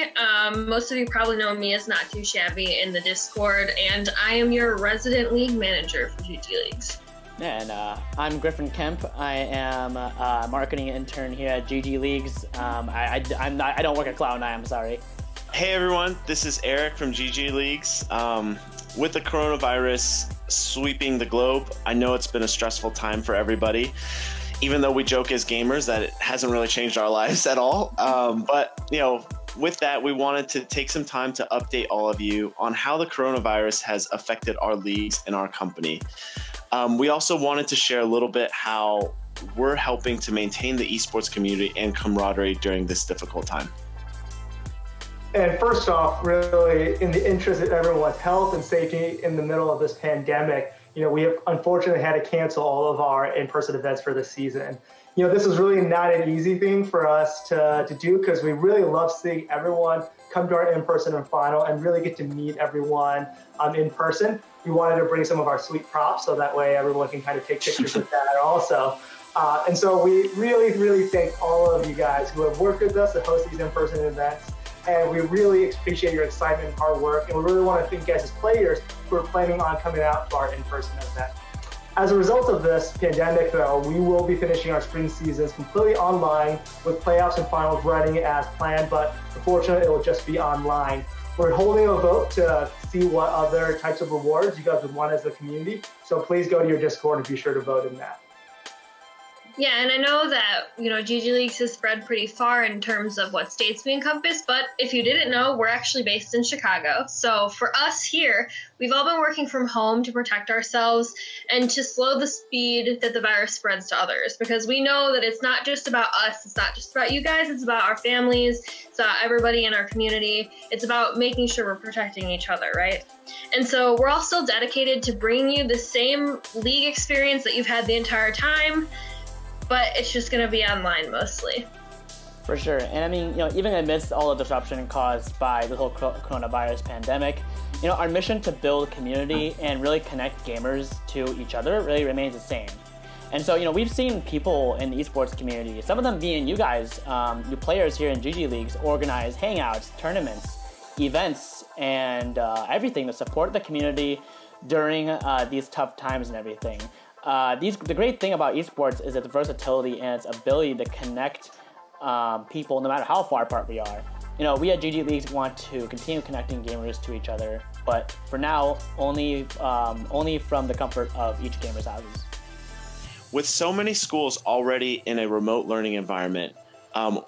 Most of you probably know me as Not Too Shabby in the Discord, and I am your resident league manager for GGLeagues.
And I'm Griffin Kemp. I am a marketing intern here at GGLeagues. I don't work at Cloud9, I'm sorry.
Hey everyone, this is Eric from GGLeagues. With the coronavirus sweeping the globe, I know it's been a stressful time for everybody. Even though we joke as gamers that it hasn't really changed our lives at all. But, you know, with that, we wanted to take some time to update all of you on how the coronavirus has affected our leagues and our company. We also wanted to share a little bit how we're helping to maintain the esports community and camaraderie during this difficult time.
And first off, really, in the interest of everyone's health and safety in the middle of this pandemic, you know, we have unfortunately had to cancel all of our in-person events for this season. You know, this is really not an easy thing for us to do, because we really love seeing everyone come to our in-person and final and really get to meet everyone in person. We wanted to bring some of our sweet props so that way everyone can kind of take pictures with that also. And so we really, really thank all of you guys who have worked with us to host these in-person events. And we really appreciate your excitement and hard work. And we really want to thank you guys as players who are planning on coming out to our in-person event. As a result of this pandemic, though, we will be finishing our spring seasons completely online with playoffs and finals running as planned, but unfortunately, it will just be online. We're holding a vote to see what other types of rewards you guys would want as a community. So please go to your Discord and be sure to vote in that.
Yeah, and I know that, you know, GGLeagues has spread pretty far in terms of what states we encompass, but if you didn't know, we're actually based in Chicago. So for us here, we've all been working from home to protect ourselves and to slow the speed that the virus spreads to others, because we know that it's not just about us, it's not just about you guys, it's about our families, it's about everybody in our community, it's about making sure we're protecting each other, right? And so we're all still dedicated to bringing you the same league experience that you've had the entire time, but it's just going to be online mostly.
For sure. And I mean, you know, even amidst all the disruption caused by the whole coronavirus pandemic, you know, our mission to build community and really connect gamers to each other really remains the same. And so, you know, we've seen people in the esports community, some of them being you guys, you players here in GGLeagues, organize hangouts, tournaments, events, and everything to support the community during these tough times and everything. The great thing about esports is its versatility and its ability to connect people no matter how far apart we are. You know, we at GGLeagues want to continue connecting gamers to each other, but for now, only from the comfort of each gamer's houses.
with so many schools already in a remote learning environment,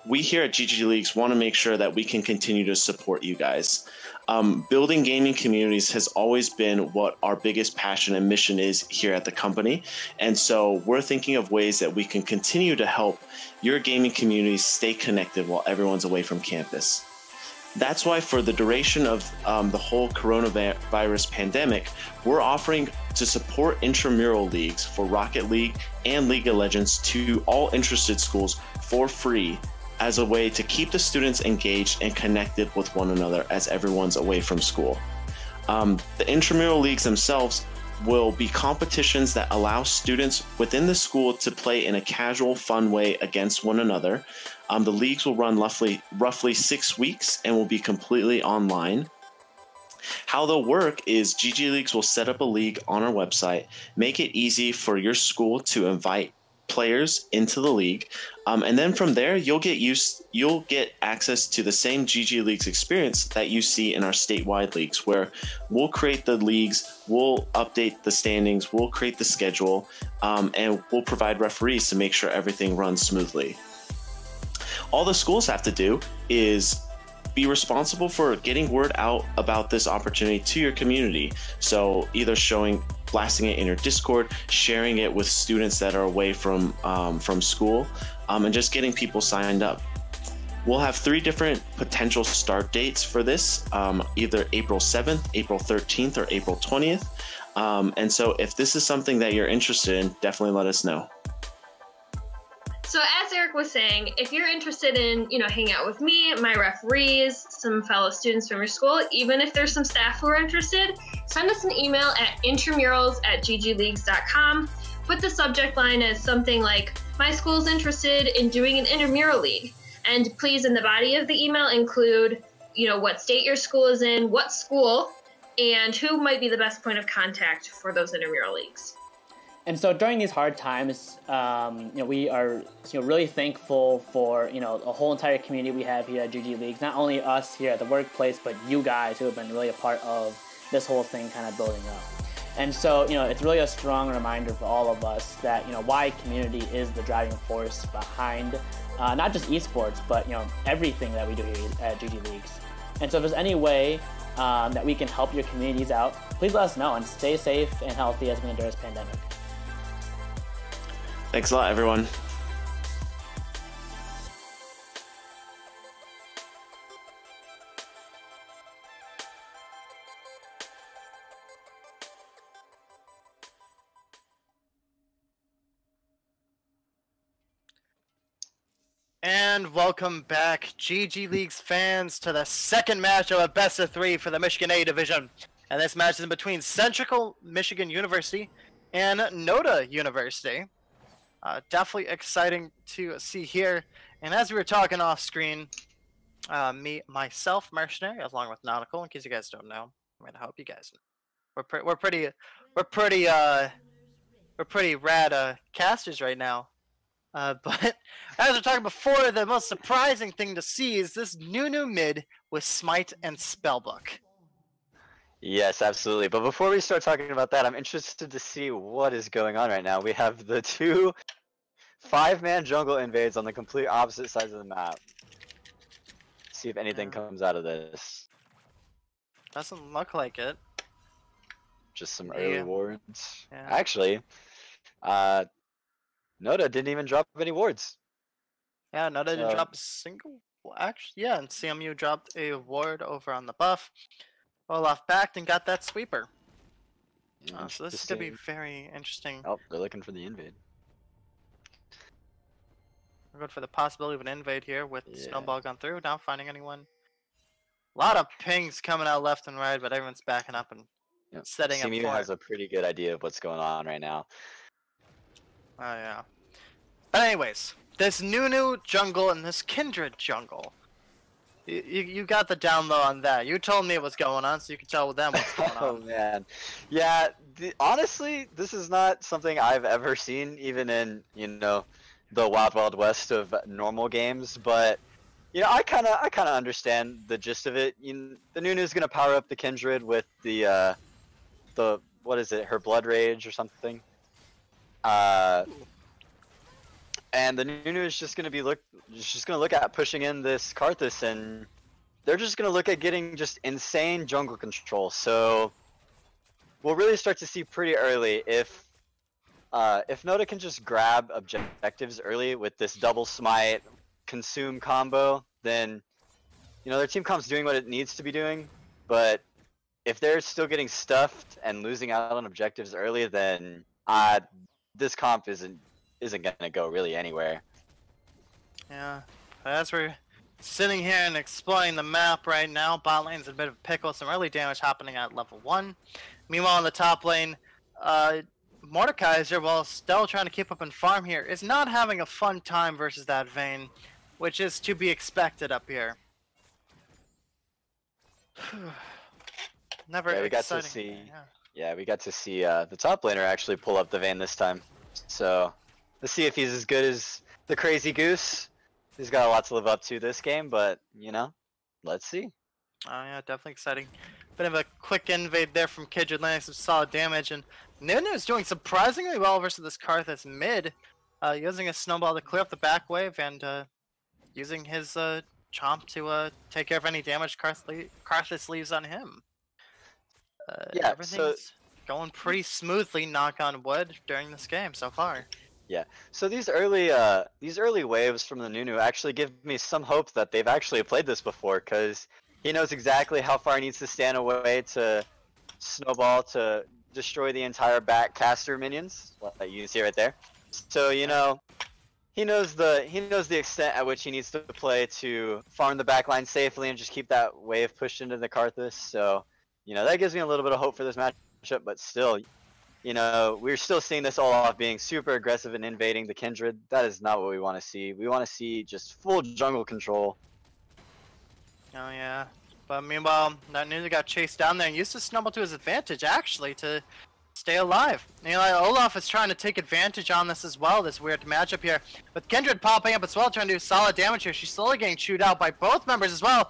we here at GG Leagues want to make sure that we can continue to support you guys. Building gaming communities has always been what our biggest passion and mission is here at the company. And so we're thinking of ways that we can continue to help your gaming communities stay connected while everyone's away from campus. That's why for the duration of the whole coronavirus pandemic, we're offering to support intramural leagues for Rocket League and League of Legends to all interested schools for free as a way to keep the students engaged and connected with one another as everyone's away from school. The intramural leagues themselves will be competitions that allow students within the school to play in a casual, fun way against one another. The leagues will run roughly 6 weeks and will be completely online. How they'll work is GG Leagues will set up a league on our website, make it easy for your school to invite players into the league, and then from there you'll get access to the same GG Leagues experience that you see in our statewide leagues, where we'll create the leagues, we'll update the standings, we'll create the schedule, and we'll provide referees to make sure everything runs smoothly. All the schools have to do is be responsible for getting word out about this opportunity to your community. So either blasting it in your Discord, sharing it with students that are away from school, and just getting people signed up. We'll have 3 different potential start dates for this, either April 7th, April 13th, or April 20th. And so if this is something that you're interested in, definitely let us know.
So as Eric was saying, if you're interested in, hanging out with me, my referees, some fellow students from your school, even if there's some staff who are interested, send us an email at intramurals@ggleagues.com. Put the subject line as something like, my school's interested in doing an intramural league. And please, in the body of the email, include, what state your school is in, what school, and who might be the best point of contact for those intramural leagues.
And so during these hard times, we are really thankful for a whole entire community we have here at GG Leagues. Not only us here at the workplace, but you guys who have been really a part of this whole thing kind of building up. And so it's really a strong reminder for all of us that why community is the driving force behind not just esports, but everything that we do here at GG Leagues. And so if there's any way that we can help your communities out, please let us know, and stay safe and healthy as we endure this pandemic.
Thanks a lot, everyone.
And welcome back, GG Leagues fans, to the second match of a best of 3 for the Michigan A division. And this match is in between Central Michigan University and NOTA University. Definitely exciting to see here. And as we were talking off screen, myself, Mercenary, along with Nautical, in case you guys don't know, I hope you guys know. We're pretty rad casters right now. But as we're talking before, the most surprising thing to see is this new mid with Smite and Spellbook.
Yes, absolutely. But before we start talking about that, I'm interested to see what is going on right now. We have the 2 5-man jungle invades on the complete opposite sides of the map. See if anything comes out of this.
Doesn't look like it.
Just some early wards.
Yeah.
Actually, NOTA didn't even drop any wards.
Yeah, NOTA didn't drop a single. Well, actually, yeah, and CMU dropped a ward over on the buff. Olaf backed and got that sweeper.
Yeah,
So this is going to be very interesting.
Oh, they're looking for the invade.
We're good for the possibility of an invade here with Snowball gone through. Not finding anyone. A lot of pings coming out left and right, but everyone's backing up and setting up.
CMU has a pretty good idea of what's going on right now.
Oh, yeah. But anyways, this new jungle and this Kindred jungle. You got the down low on that. You told me what's going on, so you can tell with them what's going on.
Oh, man. Yeah, honestly, this is not something I've ever seen, even in, the Wild West of normal games. But, I kind of understand the gist of it. The Nunu's going to power up the Kindred with the what is it, her Blood Rage or something. And the Nunu is just gonna look at pushing in this Karthus, and they're just gonna look at getting just insane jungle control. So we'll really start to see pretty early if NOTA can just grab objectives early with this double smite consume combo, then their team comp's doing what it needs to be doing. But if they're still getting stuffed and losing out on objectives early, then this comp isn't gonna go really anywhere.
Yeah, as we're sitting here and exploring the map right now, bot lane's in a bit of a pickle, some early damage happening at level 1. Meanwhile, in the top lane, Mordekaiser, while still trying to keep up and farm here, is not having a fun time versus that Vayne, which is to be expected up here. Never
we got to
exciting.
see. Yeah, we got to see the top laner actually pull up the Vayne this time. So let's see if he's as good as the Crazy Goose. He's got a lot to live up to this game, but let's see.
Oh yeah, definitely exciting. Bit of a quick invade there from Kindred, landing some solid damage, and Nunu is doing surprisingly well versus this Karthus mid, using a snowball to clear up the back wave and using his chomp to take care of any damage Karthus leaves on him.
Yeah,
everything's going pretty smoothly, knock on wood, during this game so far.
Yeah, so these early waves from the Nunu actually give me some hope that they've actually played this before, because he knows exactly how far he needs to stand away to snowball to destroy the entire back caster minions. That you can see right there. So he knows the extent at which he needs to play to farm the backline safely and just keep that wave pushed into the Karthus. So that gives me a little bit of hope for this matchup, but still, we're still seeing this Olaf being super aggressive and invading the Kindred. That is not what we want to see. We want to see just full jungle control.
Oh yeah, but meanwhile, that Nunu got chased down there and used to snowball to his advantage, actually, to stay alive. Olaf is trying to take advantage on this as well, this weird matchup here. With Kindred popping up as well, trying to do solid damage here. She's slowly getting chewed out by both members as well.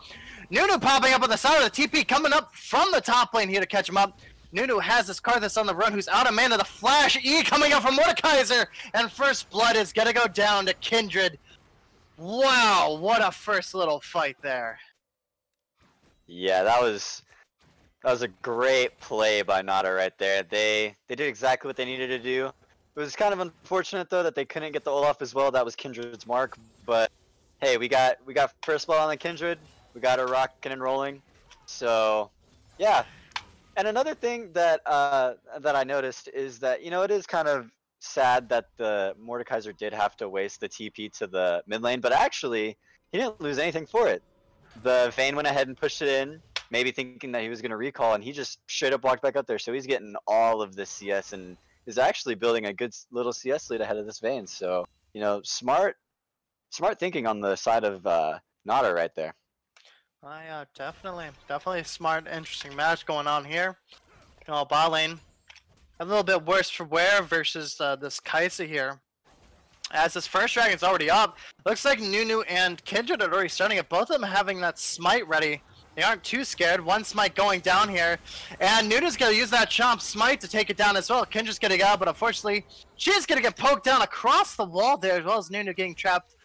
Nunu popping up on the side of the TP, coming up from the top lane here to catch him up. Nunu has this Karthus on the run, who's out of mana. The Flash E coming up from Mordekaiser, and first blood is gonna go down to Kindred. Wow, what a first little fight there.
Yeah, that was a great play by NOTA right there. They did exactly what they needed to do. It was kind of unfortunate though that they couldn't get the Olaf as well. That was Kindred's mark, but hey, we got first blood on the Kindred. We got her rocking and rolling. So yeah. And another thing that I noticed is that it is kind of sad that the Mordekaiser did have to waste the TP to the mid lane, but actually he didn't lose anything for it. The Vayne went ahead and pushed it in, maybe thinking that he was going to recall, and he just straight up walked back up there. So he's getting all of this CS and is actually building a good little CS lead ahead of this Vayne. So smart thinking on the side of NOTA right there.
Yeah, definitely a smart, interesting match going on here. Bot lane a little bit worse for wear versus this Kaisa here. As this first dragon's already up, looks like Nunu and Kindred are already starting it. Both of them having that smite ready. They aren't too scared. One smite going down here, and Nunu's gonna use that chomp smite to take it down as well. Kindred's gonna go, but unfortunately, she's gonna get poked down across the wall there, as well as Nunu getting trapped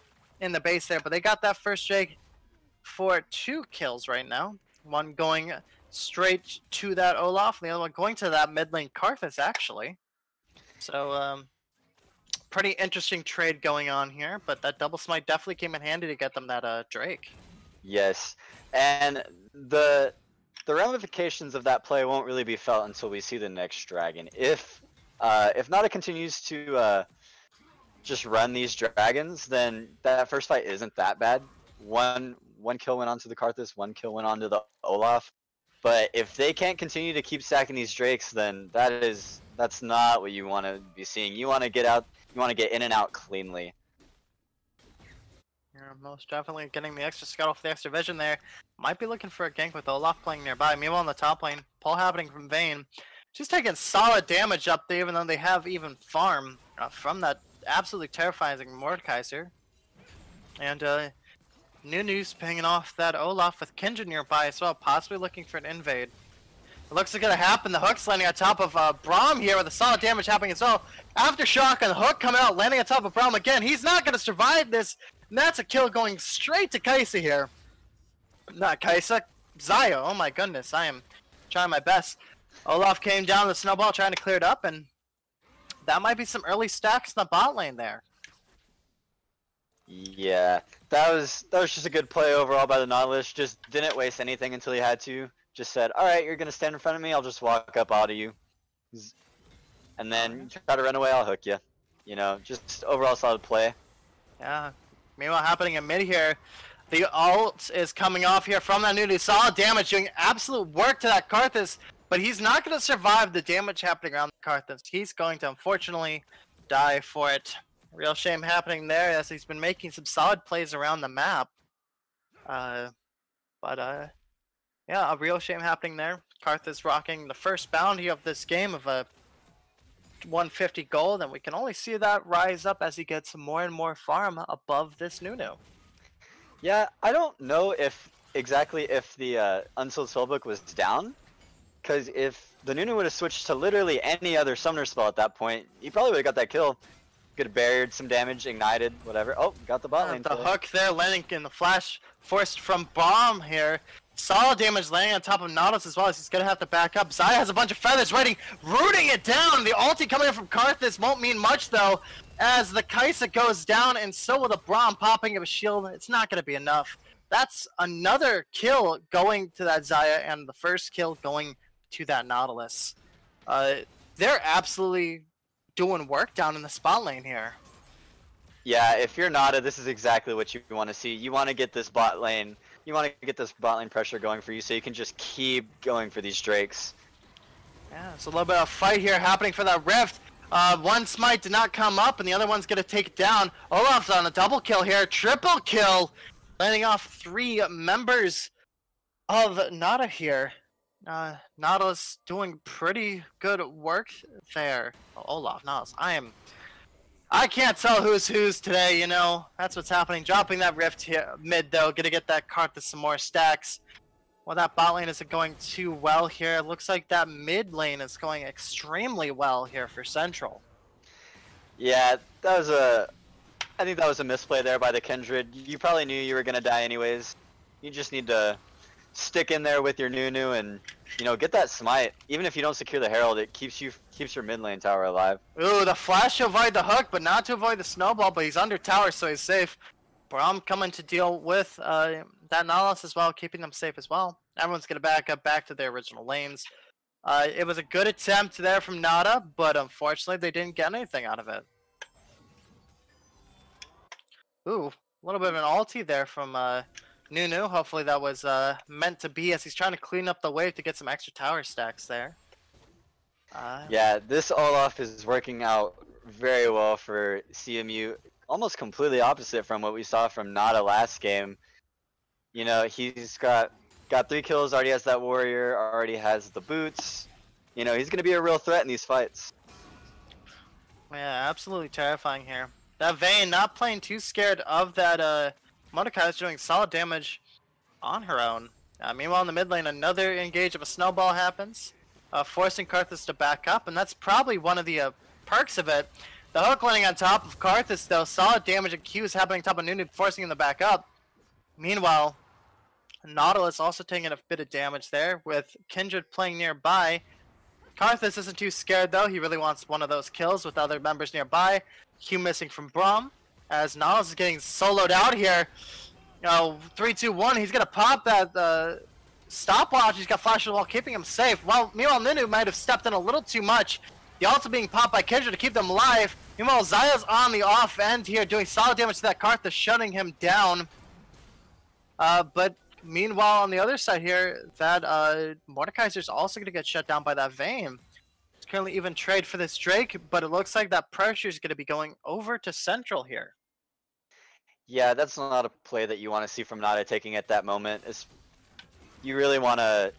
in the base there. But they got that first drake for 2 kills right now. One going straight to that Olaf, and the other one going to that mid lane Karthus, actually. So, pretty interesting trade going on here, but that double smite definitely came in handy to get them that Drake.
Yes, and the ramifications of that play won't really be felt until we see the next dragon. If NOTA continues to just run these dragons, then that first fight isn't that bad. One kill went onto the Karthus, 1 kill went onto the Olaf. But if they can't continue to keep stacking these drakes, then that's not what you want to be seeing. You want to get out. You want to get in and out cleanly.
You're most definitely getting the extra scout off the extra vision there. Might be looking for a gank with Olaf playing nearby. Meanwhile, on the top lane, pull happening from Vayne. She's taking solid damage up there, even though they have even farm from that absolutely terrifying Mordekaiser. And Nunu's pinging off that Olaf with Kindred nearby as well, possibly looking for an invade. It looks like it's gonna happen. The hook's landing on top of Braum here with a solid damage happening as well. Aftershock and the hook coming out, landing on top of Braum again. He's not gonna survive this. And that's a kill going straight to Kaisa here. Not Kaisa, Zaya. Oh my goodness, I am trying my best. Olaf came down with the snowball trying to clear it up, and that might be some early stacks in the bot lane there.
Yeah, that was just a good play overall by the Nautilus. Just didn't waste anything until he had to. Just said, all right, you're going to stand in front of me, I'll just walk up out of you. And then try to run away, I'll hook you. You know, just overall solid play.
Yeah. Meanwhile, happening in mid here, the ult is coming off here from that Nunu. Solid damage, doing absolute work to that Karthus, but he's not going to survive the damage happening around the Karthus. He's going to, unfortunately, die for it. Real shame happening there as he's been making some solid plays around the map. Yeah, a real shame happening there. Karthus rocking the first bounty of this game of a 150 gold, and we can only see that rise up as he gets more and more farm above this Nunu.
Yeah, I don't know if exactly if the Unsouled Soulbook was down, because if the Nunu would have switched to literally any other summoner spell at that point, he probably would have got that kill. Could have barriered some damage, ignited, whatever. Oh, got the bot lane.
The hook there, landing in the flash, forced from Bomb here. Solid damage landing on top of Nautilus as well as he's going to have to back up. Zaya has a bunch of feathers rooting it down. The ulti coming in from Karthus won't mean much though as the Kaisa goes down, and so will the Braum popping of a shield. It's not going to be enough. That's another kill going to that Zaya and the first kill going to that Nautilus. They're absolutely doing work down in the spot lane here.
Yeah, if you're Nota, this is exactly what you want to see. You want to get this bot lane. You want to get this bot lane pressure going for you so you can just keep going for these Drakes.
Yeah, it's a little bit of a fight here happening for that Rift. One smite did not come up, and the other one's going to take it down. Olaf's on a double kill here. Triple kill. Landing off 3 members of Nota here. Nautilus doing pretty good work there. Oh, Olaf, Nautilus. I can't tell who's today, you know. That's what's happening. Dropping that Rift here mid though. Gonna get that cart to some more stacks. Well, that bot lane isn't going too well here. It looks like that mid lane is going extremely well here for Central.
Yeah, I think that was a misplay there by the Kindred. You probably knew you were gonna die anyways. You just need to stick in there with your Nunu and, you know, get that smite. Even if you don't secure the Herald, it keeps your mid lane tower alive.
Ooh, the flash to avoid the hook, but not to avoid the snowball, but he's under tower, so he's safe. Braum coming to deal with that Nautilus as well, keeping them safe as well. Everyone's going to back up back to their original lanes. It was a good attempt there from Nota, but unfortunately they didn't get anything out of it. Ooh, a little bit of an ulti there from Nunu. Hopefully that was meant to be as he's trying to clean up the wave to get some extra tower stacks there.
Yeah, this Olaf is working out very well for CMU. Almost completely opposite from what we saw from Nada last game. You know, he's got 3 kills, already has that warrior, already has the boots. You know, he's going to be a real threat in these fights.
Yeah, absolutely terrifying here. That Vayne not playing too scared of that Mordecai is doing solid damage on her own. Meanwhile in the mid lane, another engage of a snowball happens, forcing Karthus to back up, and that's probably one of the perks of it. The hook landing on top of Karthus though, solid damage and Q's happening on top of Nunu, forcing him to back up. Meanwhile, Nautilus also taking a bit of damage there, with Kindred playing nearby. Karthus isn't too scared though, he really wants one of those kills with other members nearby. Q missing from Braum, as Nautilus is getting soloed out here. 3, 2, 1, he's gonna pop that stopwatch, he's got flash of the wall keeping him safe. Well, meanwhile Nunu might have stepped in a little too much. The ult's being popped by Kindred to keep them alive. Meanwhile, Zaya's on the off end here, doing solid damage to that Karthus, shutting him down. But meanwhile, on the other side here, that Mordekaiser's also going to get shut down by that Vayne. It's currently even trade for this Drake, but it looks like that pressure is going to be going over to Central here.
Yeah, that's not a play that you want to see from Nada taking at that moment. You really want to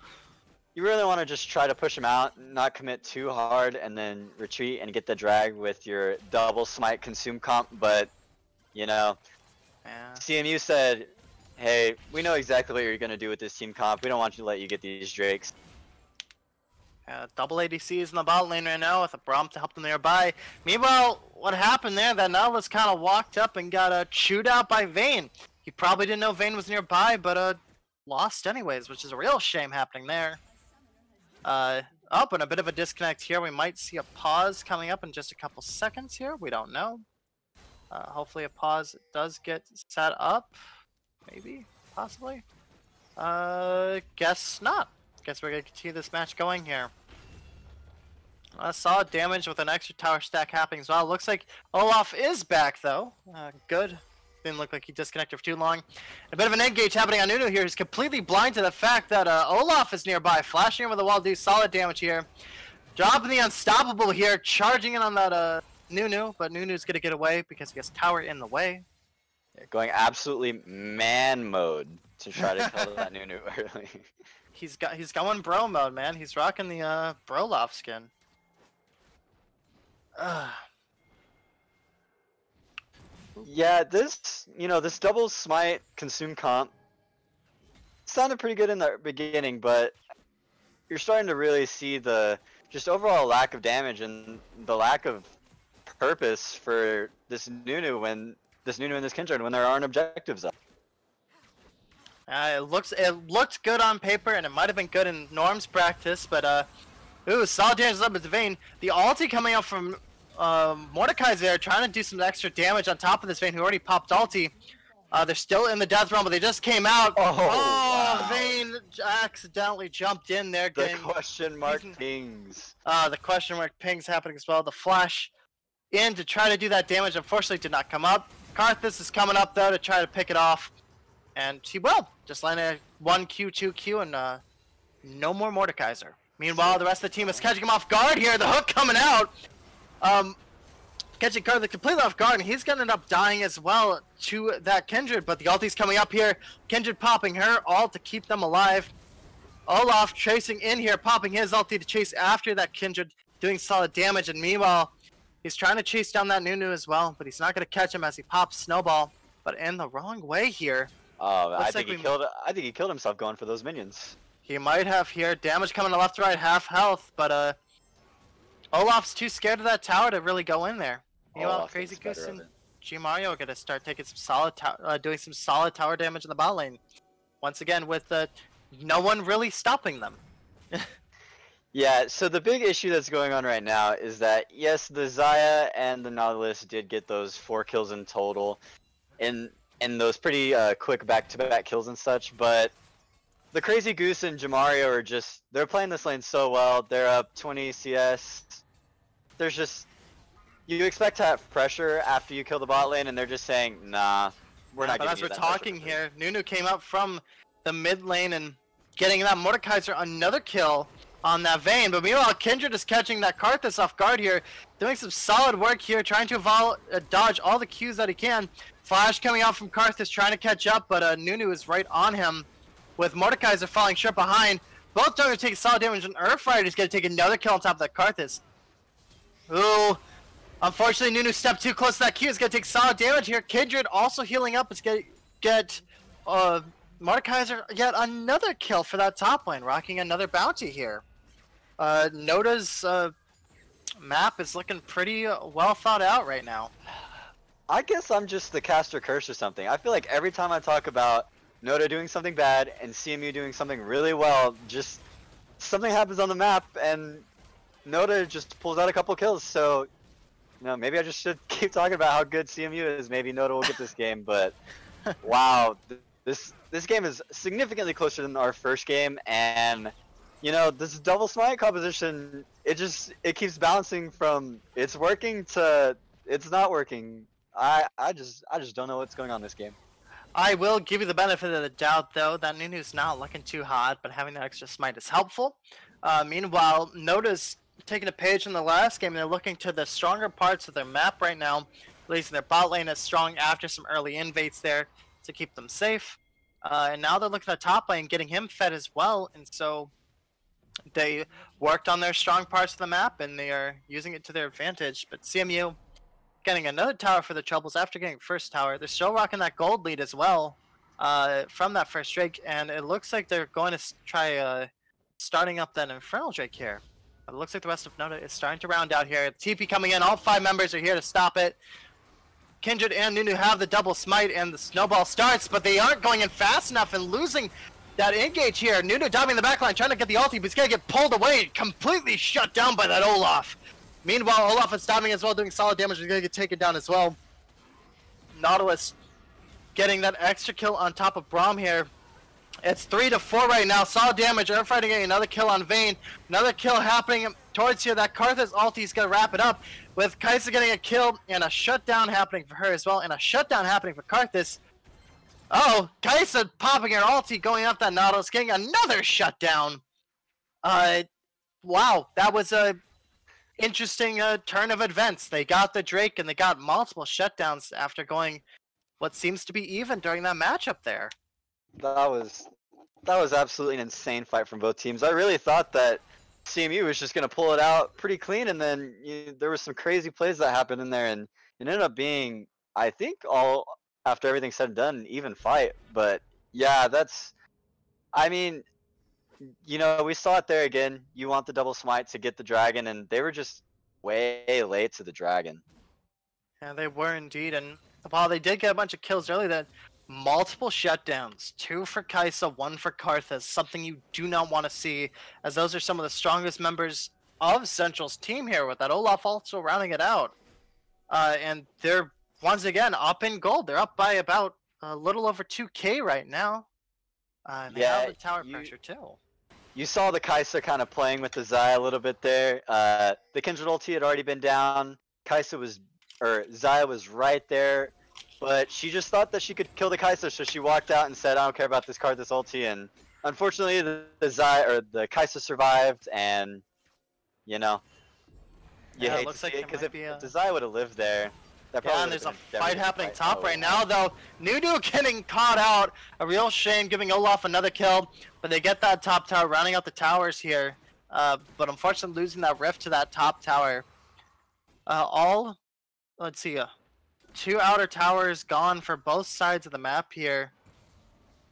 just try to push him out, not commit too hard, and then retreat and get the drag with your double smite consume comp. But, you know,
Yeah.
CMU said, hey, we know exactly what you're going to do with this team comp. We don't want you to let you get these Drakes.
Double ADCs in the bot lane right now with a Braum to help them nearby. Meanwhile, what happened there? That Nautilus kind of walked up and got chewed out by Vayne. He probably didn't know Vayne was nearby, but lost anyways, which is a real shame happening there. And a bit of a disconnect here. We might see a pause coming up in just a couple seconds here. We don't know. Hopefully a pause does get set up. Maybe, possibly. Guess not. Guess we're gonna continue this match going here. Solid damage with an extra tower stack happening as well. Looks like Olaf is back though. Good. Didn't look like he disconnected for too long. A bit of an engage happening on Nunu here. He's completely blind to the fact that Olaf is nearby. Flashing over the wall, do solid damage here. Dropping the unstoppable here, charging in on that Nunu, but Nunu's gonna get away because he has tower in the way.
Yeah, going absolutely man mode to try to kill that Nunu early.
He's going bro mode, man. He's rocking the Broloff skin.
Yeah, this double smite consume comp sounded pretty good in the beginning, but you're starting to really see the just overall lack of damage and the lack of purpose for this Nunu and this Kindred when there aren't objectives up.
It looked good on paper, and it might have been good in Norm's practice, but ooh, solid damage up with Vayne. The ulti coming up from Mordekai's there, trying to do some extra damage on top of this Vayne, who already popped ulti. They're still in the death realm, but they just came out.
Wow.
Vayne accidentally jumped in there.
The question mark pings.
The question mark pings happening as well. The flash in to try to do that damage, unfortunately did not come up. Karthus is coming up though to try to pick it off. And he will. Just landing a 1Q, 2Q, and no more Mordekaiser. Meanwhile, the rest of the team is catching him off guard here. The hook coming out. Catching Karthus completely off guard, and he's going to end up dying as well to that Kindred. But the ulti's coming up here. Kindred popping her ult to keep them alive. Olaf chasing in here, popping his ulti to chase after that Kindred, doing solid damage. And meanwhile, he's trying to chase down that Nunu as well, but he's not going to catch him as he pops Snowball. But in the wrong way here.
I think he killed himself going for those minions.
He might have here. Damage coming to left to right, half health, but Olaf's too scared of that tower to really go in there. Meanwhile, Crazy Goose and G Mario are gonna start taking some solid doing some solid tower damage in the bot lane. Once again, with no one really stopping them.
Yeah, so the big issue that's going on right now is that yes, the Xayah and the Nautilus did get those 4 kills in total, and those pretty quick back-to-back kills and such, but the Crazy Goose and Jamario are just, they're playing this lane so well. They're up 20 CS. There's just, you expect to have pressure after you kill the bot lane, and they're just saying, nah, we're not giving you that.
But as we're talking here, Nunu came up from the mid lane and getting that Mordekaiser another kill on that Vayne. But meanwhile, Kindred is catching that Karthus off guard here, doing some solid work here, trying to dodge all the Qs that he can. Flash coming out from Karthus, trying to catch up, but Nunu is right on him, with Mordekaiser falling short behind. Both are going to take solid damage, and Earthrider is going to take another kill on top of that Karthus. Ooh. Unfortunately, Nunu stepped too close to that Q. Is going to take solid damage here. Kindred also healing up. It's going to get Mordekaiser yet another kill for that top lane, rocking another bounty here. Nota's map is looking pretty well thought out right now.
I guess I'm just the caster curse or something. I feel like every time I talk about Nota doing something bad and CMU doing something really well, just something happens on the map and Nota just pulls out a couple kills. So, maybe I just should keep talking about how good CMU is. Maybe Nota will get this game, but wow, this game is significantly closer than our first game, and this double smite composition, it keeps bouncing from it's working to it's not working. I just don't know what's going on in this game.
I will give you the benefit of the doubt, though, that Nunu's not looking too hot, but having that extra smite is helpful. Meanwhile, Nota's taking a page from the last game. They're looking to the stronger parts of their map right now, releasing their bot lane as strong after some early invades there to keep them safe. And now they're looking at the top lane, getting him fed as well, and so they worked on their strong parts of the map, and they are using it to their advantage. But CMU getting another tower for the troubles after getting first tower. They're still rocking that gold lead as well from that first Drake, and it looks like they're going to try starting up that Infernal Drake here. It looks like the rest of NOTA is starting to round out here. TP coming in. All 5 members are here to stop it. Kindred and Nunu have the double smite, and the snowball starts, but they aren't going in fast enough and losing that engage here. Nunu diving in the backline, trying to get the ulti, but he's going to get pulled away, completely shut down by that Olaf. Meanwhile, Olaf is diving as well, doing solid damage. He's going to get taken down as well. Nautilus getting that extra kill on top of Braum here. It's 3-4 right now. Solid damage. Airfighter getting another kill on Vayne. Another kill happening towards here. That Karthus ulti is going to wrap it up with Kai'Sa getting a kill and a shutdown happening for her as well. And a shutdown happening for Karthus. Oh, Kai'Sa popping her ulti, going up that Nautilus, getting another shutdown. Wow, that was a interesting turn of events. They got the Drake and they got multiple shutdowns after going what seems to be even during that matchup there.
That was absolutely an insane fight from both teams. I really thought that CMU was just going to pull it out pretty clean, and then there was some crazy plays that happened in there, and it ended up being, I think, all after everything's said and done, an even fight. But yeah, I mean, we saw it there again. You want the double smite to get the dragon, and they were just way late to the dragon.
Yeah, they were indeed, and while they did get a bunch of kills early, that multiple shutdowns, 2 for Kai'Sa, 1 for Karthus, something you do not want to see, as those are some of the strongest members of Central's team here, with that Olaf also rounding it out. And they're, once again, up in gold. They're up by about a little over 2K right now. And they have the tower pressure, too.
You saw the Kai'Sa kind of playing with the Xayah a little bit there. The Kindred ulti had already been down. Xayah was right there. But she just thought that she could kill the Kai'Sa, so she walked out and said, I don't care about this card, this ulti, and unfortunately the Kai'Sa survived, and you hate to see it, because if the Xayah would have lived there, that probably
and there's a fight happening top right now, though. Nunu getting caught out, a real shame, giving Olaf another kill, but they get that top tower, rounding out the towers here, but unfortunately losing that rift to that top tower. Let's see, 2 outer towers gone for both sides of the map here.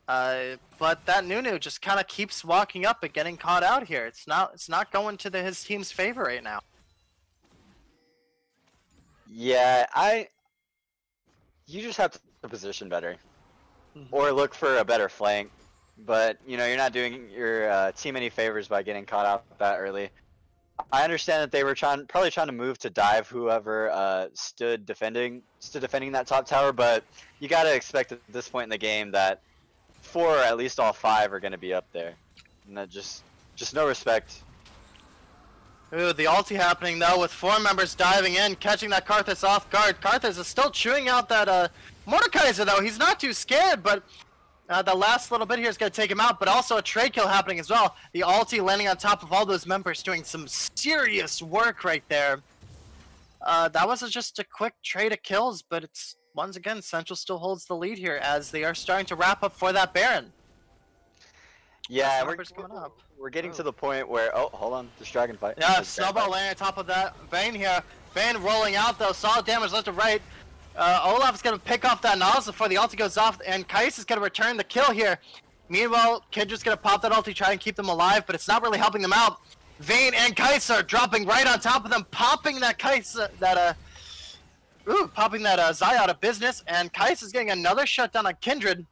But that Nunu just kind of keeps walking up and getting caught out here. It's not going to his team's favor right now.
Yeah, you just have to position better, or look for a better flank. But you're not doing your team any favors by getting caught out that early. I understand that they were probably trying to move to dive whoever stood defending that top tower, but you gotta expect at this point in the game that 4 or at least all 5 are gonna be up there, and that just no respect.
Ooh, the ulti happening though, with 4 members diving in, catching that Karthus off guard. Karthus is still chewing out that Mordekaiser though. He's not too scared, but the last little bit here is going to take him out, but also a trade kill happening as well. The ulti landing on top of all those members, doing some serious work right there. That was just a quick trade of kills, but it's, once again, Central still holds the lead here as they are starting to wrap up for that Baron.
Yeah, we're getting to the point where, oh, hold on, this dragon fight.
Yeah, snowball landing on top of that. Vayne here. Vayne rolling out though, solid damage left to right. Olaf's going to pick off that Nautilus before the ulti goes off, and Kai'Sa is going to return the kill here. Meanwhile, Kindred's going to pop that ulti, try and keep them alive, but it's not really helping them out. Vayne and Kai'Sa are dropping right on top of them, popping that Kai'Sa, popping that Xayah out of business, and Kai'Sa's getting another shutdown on Kindred.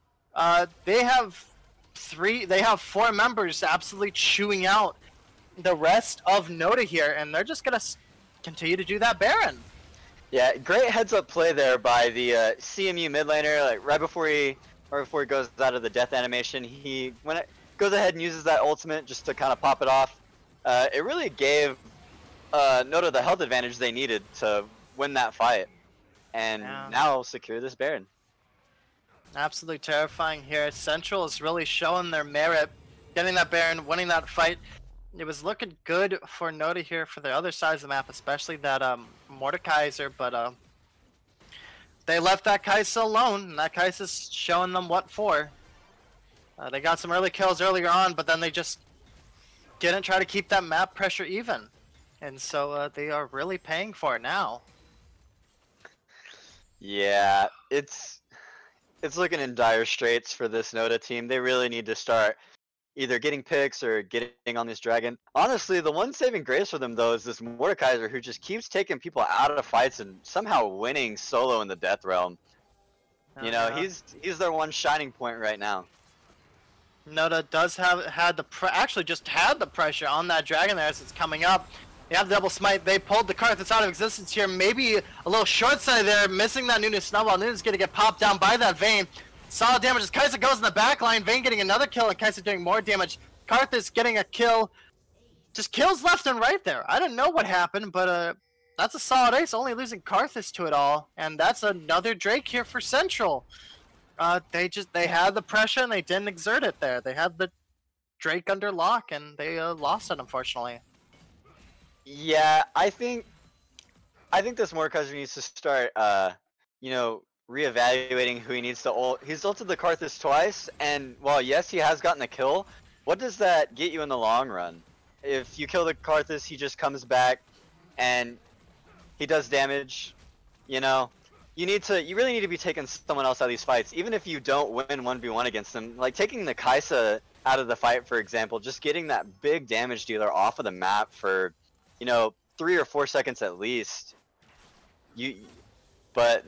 They have 4 members absolutely chewing out the rest of NOTA here, and they're just going to continue to do that Baron.
Yeah, great heads-up play there by the CMU mid laner. Like right before he goes out of the death animation, he goes ahead and uses that ultimate just to kind of pop it off. It really gave NOTA the health advantage they needed to win that fight, and now secure this Baron.
Absolutely terrifying here. Central is really showing their merit, getting that Baron, winning that fight. It was looking good for NOTA here for the other sides of the map, especially that Mordekaiser, but they left that Kai'Sa alone, and that Kai'Sa's showing them what for. They got some early kills earlier on, but then they just didn't try to keep that map pressure even. And so they are really paying for it now.
Yeah, it's looking in dire straits for this NOTA team. They really need to start, either getting picks or getting on this dragon. Honestly, the one saving grace for them though is this Mordekaiser who just keeps taking people out of fights and somehow winning solo in the Death Realm. You know, he's their one shining point right now.
NOTA does actually just had the pressure on that dragon there as it's coming up. They have the double smite. They pulled the Karthus out of existence here. Maybe a little short side there, missing that Nunu snowball. Nunu's gonna get popped down by that Vayne. Solid damage as Kai'Sa goes in the back line. Vayne getting another kill and Kai'Sa doing more damage. Karthus getting a kill. Just kills left and right there. I don't know what happened, but that's a solid ace, only losing Karthus to it all. And that's another Drake here for Central. They had the pressure and they didn't exert it there. They had the Drake under lock and they lost it, unfortunately.
Yeah, I think this Mordekaiser needs to start, you know, reevaluating who he needs to ult. He's ulted the Karthus twice, and while yes, he has gotten a kill, what does that get you in the long run? If you kill the Karthus, he just comes back, and he does damage. You know, you really need to be taking someone else out of these fights, even if you don't win 1v1 against them. Like taking the Kai'Sa out of the fight, for example, just getting that big damage dealer off of the map for, you know, 3 or 4 seconds at least. But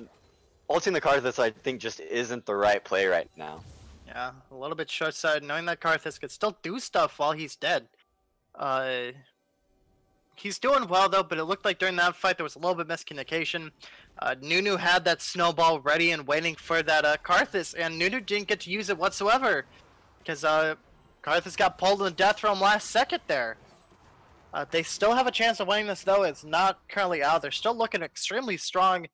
ulting the Karthus, I think, just isn't the right play right now.
Yeah, a little bit short-sighted, knowing that Karthus could still do stuff while he's dead. He's doing well, though, but it looked like during that fight there was a little bit of miscommunication. Nunu had that snowball ready and waiting for that Karthus, and Nunu didn't get to use it whatsoever, because Karthus got pulled in the Death Realm last second there. They still have a chance of winning this, though. It's not currently out. They're still looking extremely strong.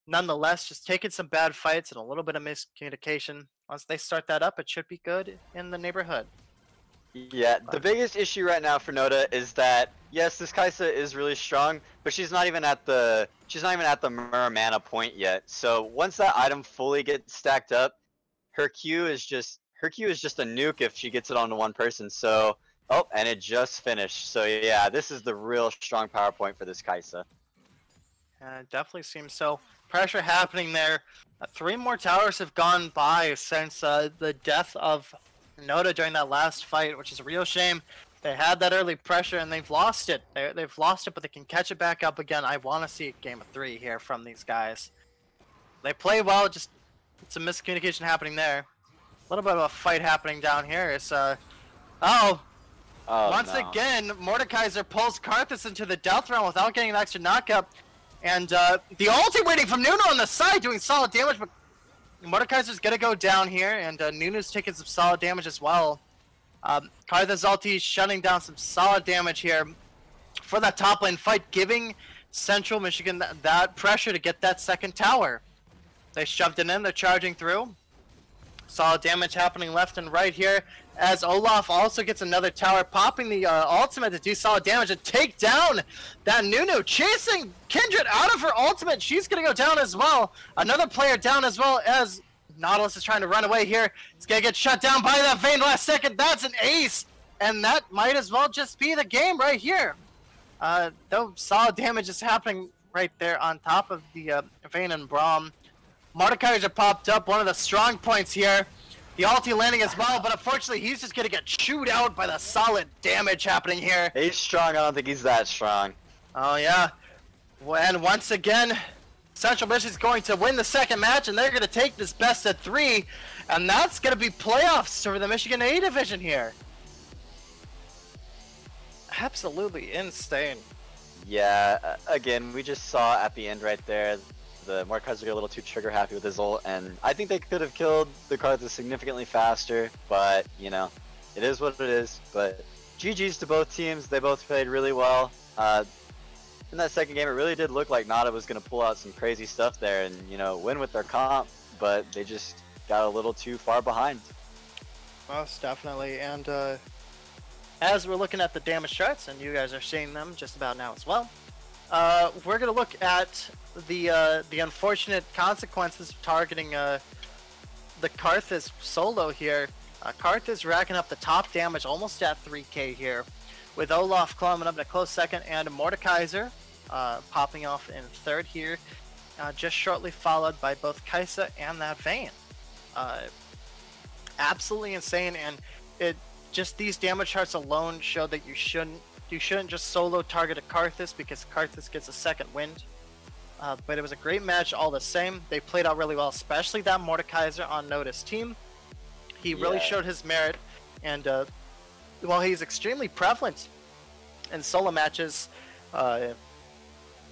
Nonetheless, just taking some bad fights and a little bit of miscommunication. Once they start that up, it should be good in the neighborhood.
Yeah, the biggest issue right now for NOTA is that yes, this Kai'Sa is really strong, but she's not even at the Mirror Mana point yet. So once that item fully gets stacked up, her Q is just a nuke if she gets it onto one person. So oh, and it just finished. So yeah, this is the real strong power point for this Kai'Sa.
It definitely seems so. Pressure happening there. 3 more towers have gone by since the death of NOTA during that last fight, which is a real shame. They had that early pressure and they've lost it. They've lost it, but they can catch it back up again. I want to see a game of 3 here from these guys. They play well, just some miscommunication happening there. A little bit of a fight happening down here. It's once again, Mordekaiser pulls Karthus into the Death Realm without getting an extra knockup. And the ulti waiting from Nunu on the side doing solid damage, but Mordekaiser's gonna go down here, and Nunu's taking some solid damage as well. Karthus ulti shutting down some solid damage here for that top lane fight, giving Central Michigan that pressure to get that second tower. They shoved it in, they're charging through. Solid damage happening left and right here, as Olaf also gets another tower, popping the ultimate to do solid damage and take down that Nunu, chasing Kindred out of her ultimate. She's gonna go down as well. Another player down as well, as Nautilus is trying to run away here. It's gonna get shut down by that Vayne last second. That's an ace, and that might as well just be the game right here. Though solid damage is happening right there on top of the Vayne and Braum. Mordekaiser popped up, one of the strong points here. The ulti landing as well, but unfortunately he's just gonna get chewed out by the solid damage happening here.
He's strong, I don't think he's that strong.
Oh yeah. And once again, Central Michigan's going to win the second match, and they're gonna take this best of 3, and that's gonna be playoffs for the Michigan A division here. Absolutely insane.
Yeah, again, we just saw at the end right there, the Mordekaiser got a little too trigger happy with his ult, and I think they could have killed the Karthus significantly faster, but, you know, it is what it is. But GG's to both teams, they both played really well. In that second game, it really did look like NOTA was going to pull out some crazy stuff there and, you know, win with their comp, but they just got a little too far behind.
Most definitely, and as we're looking at the damage charts, and you guys are seeing them just about now as well, we're going to look at the unfortunate consequences of targeting the Karthus solo here. Karthus racking up the top damage almost at 3k here, with Olaf climbing up in a close second, and Mordekaiser popping off in third here, just shortly followed by both Kai'Sa and that Vayne. Absolutely insane, and just these damage charts alone show that you shouldn't just solo target a Karthus, because Karthus gets a second wind. But it was a great match all the same. They played out really well, especially that Mordekaiser on NOTA's team. He really showed his merit, and while he's extremely prevalent in solo matches,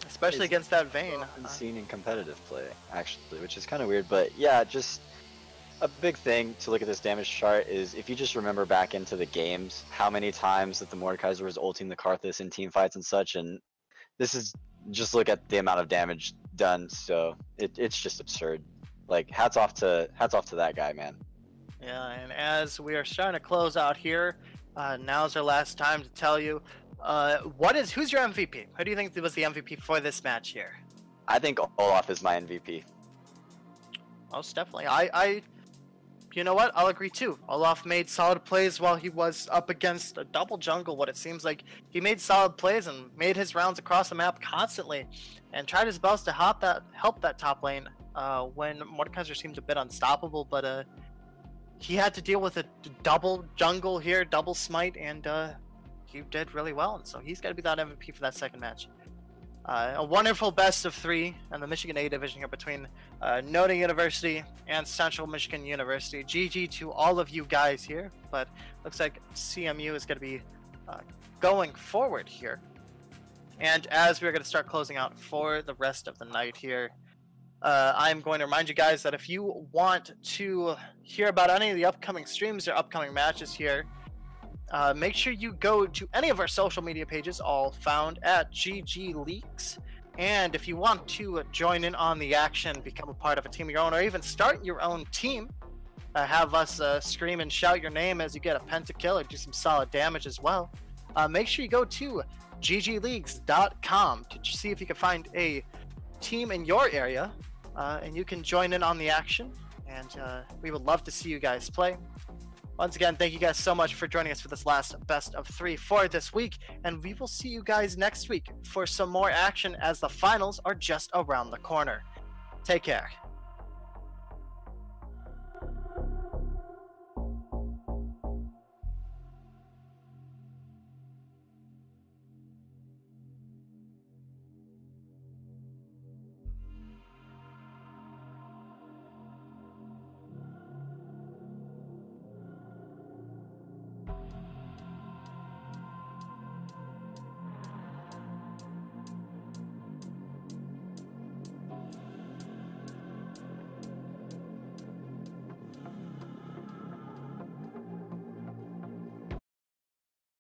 especially against that Vayne.
Seen in competitive play, actually, which is kind of weird, but yeah, just a big thing to look at this damage chart is if you just remember back into the games, how many times that the Mordekaiser was ulting the Karthus in team fights and such, and this is just look at the amount of damage done, so it's just absurd. Like, hats off to that guy, man.
Yeah, and as we are starting to close out here, now's our last time to tell you, who's your MVP? Who do you think was the MVP for this match here?
I think Olaf is my MVP.
Most definitely. You know what? I'll agree too. Olaf made solid plays while he was up against a double jungle. What it seems like, he made solid plays and made his rounds across the map constantly, and tried his best to help that top lane when Mordekaiser seemed a bit unstoppable. But he had to deal with a double jungle here, double smite, and he did really well. And so he's got to be that MVP for that second match. A wonderful best of 3 in the Michigan A division here between NOTA University and Central Michigan University. GG to all of you guys here, but looks like CMU is going to be going forward here. And as we're going to start closing out for the rest of the night here, I'm going to remind you guys that if you want to hear about any of the upcoming streams or upcoming matches here, make sure you go to any of our social media pages, all found at GGLeagues. And if you want to join in on the action, become a part of a team of your own, or even start your own team, have us scream and shout your name as you get a pentakill or do some solid damage as well, make sure you go to GGLeagues.com to see if you can find a team in your area, and you can join in on the action. And we would love to see you guys play. Once again, thank you guys so much for joining us for this last best of 3 for this week, and we will see you guys next week for some more action as the finals are just around the corner. Take care.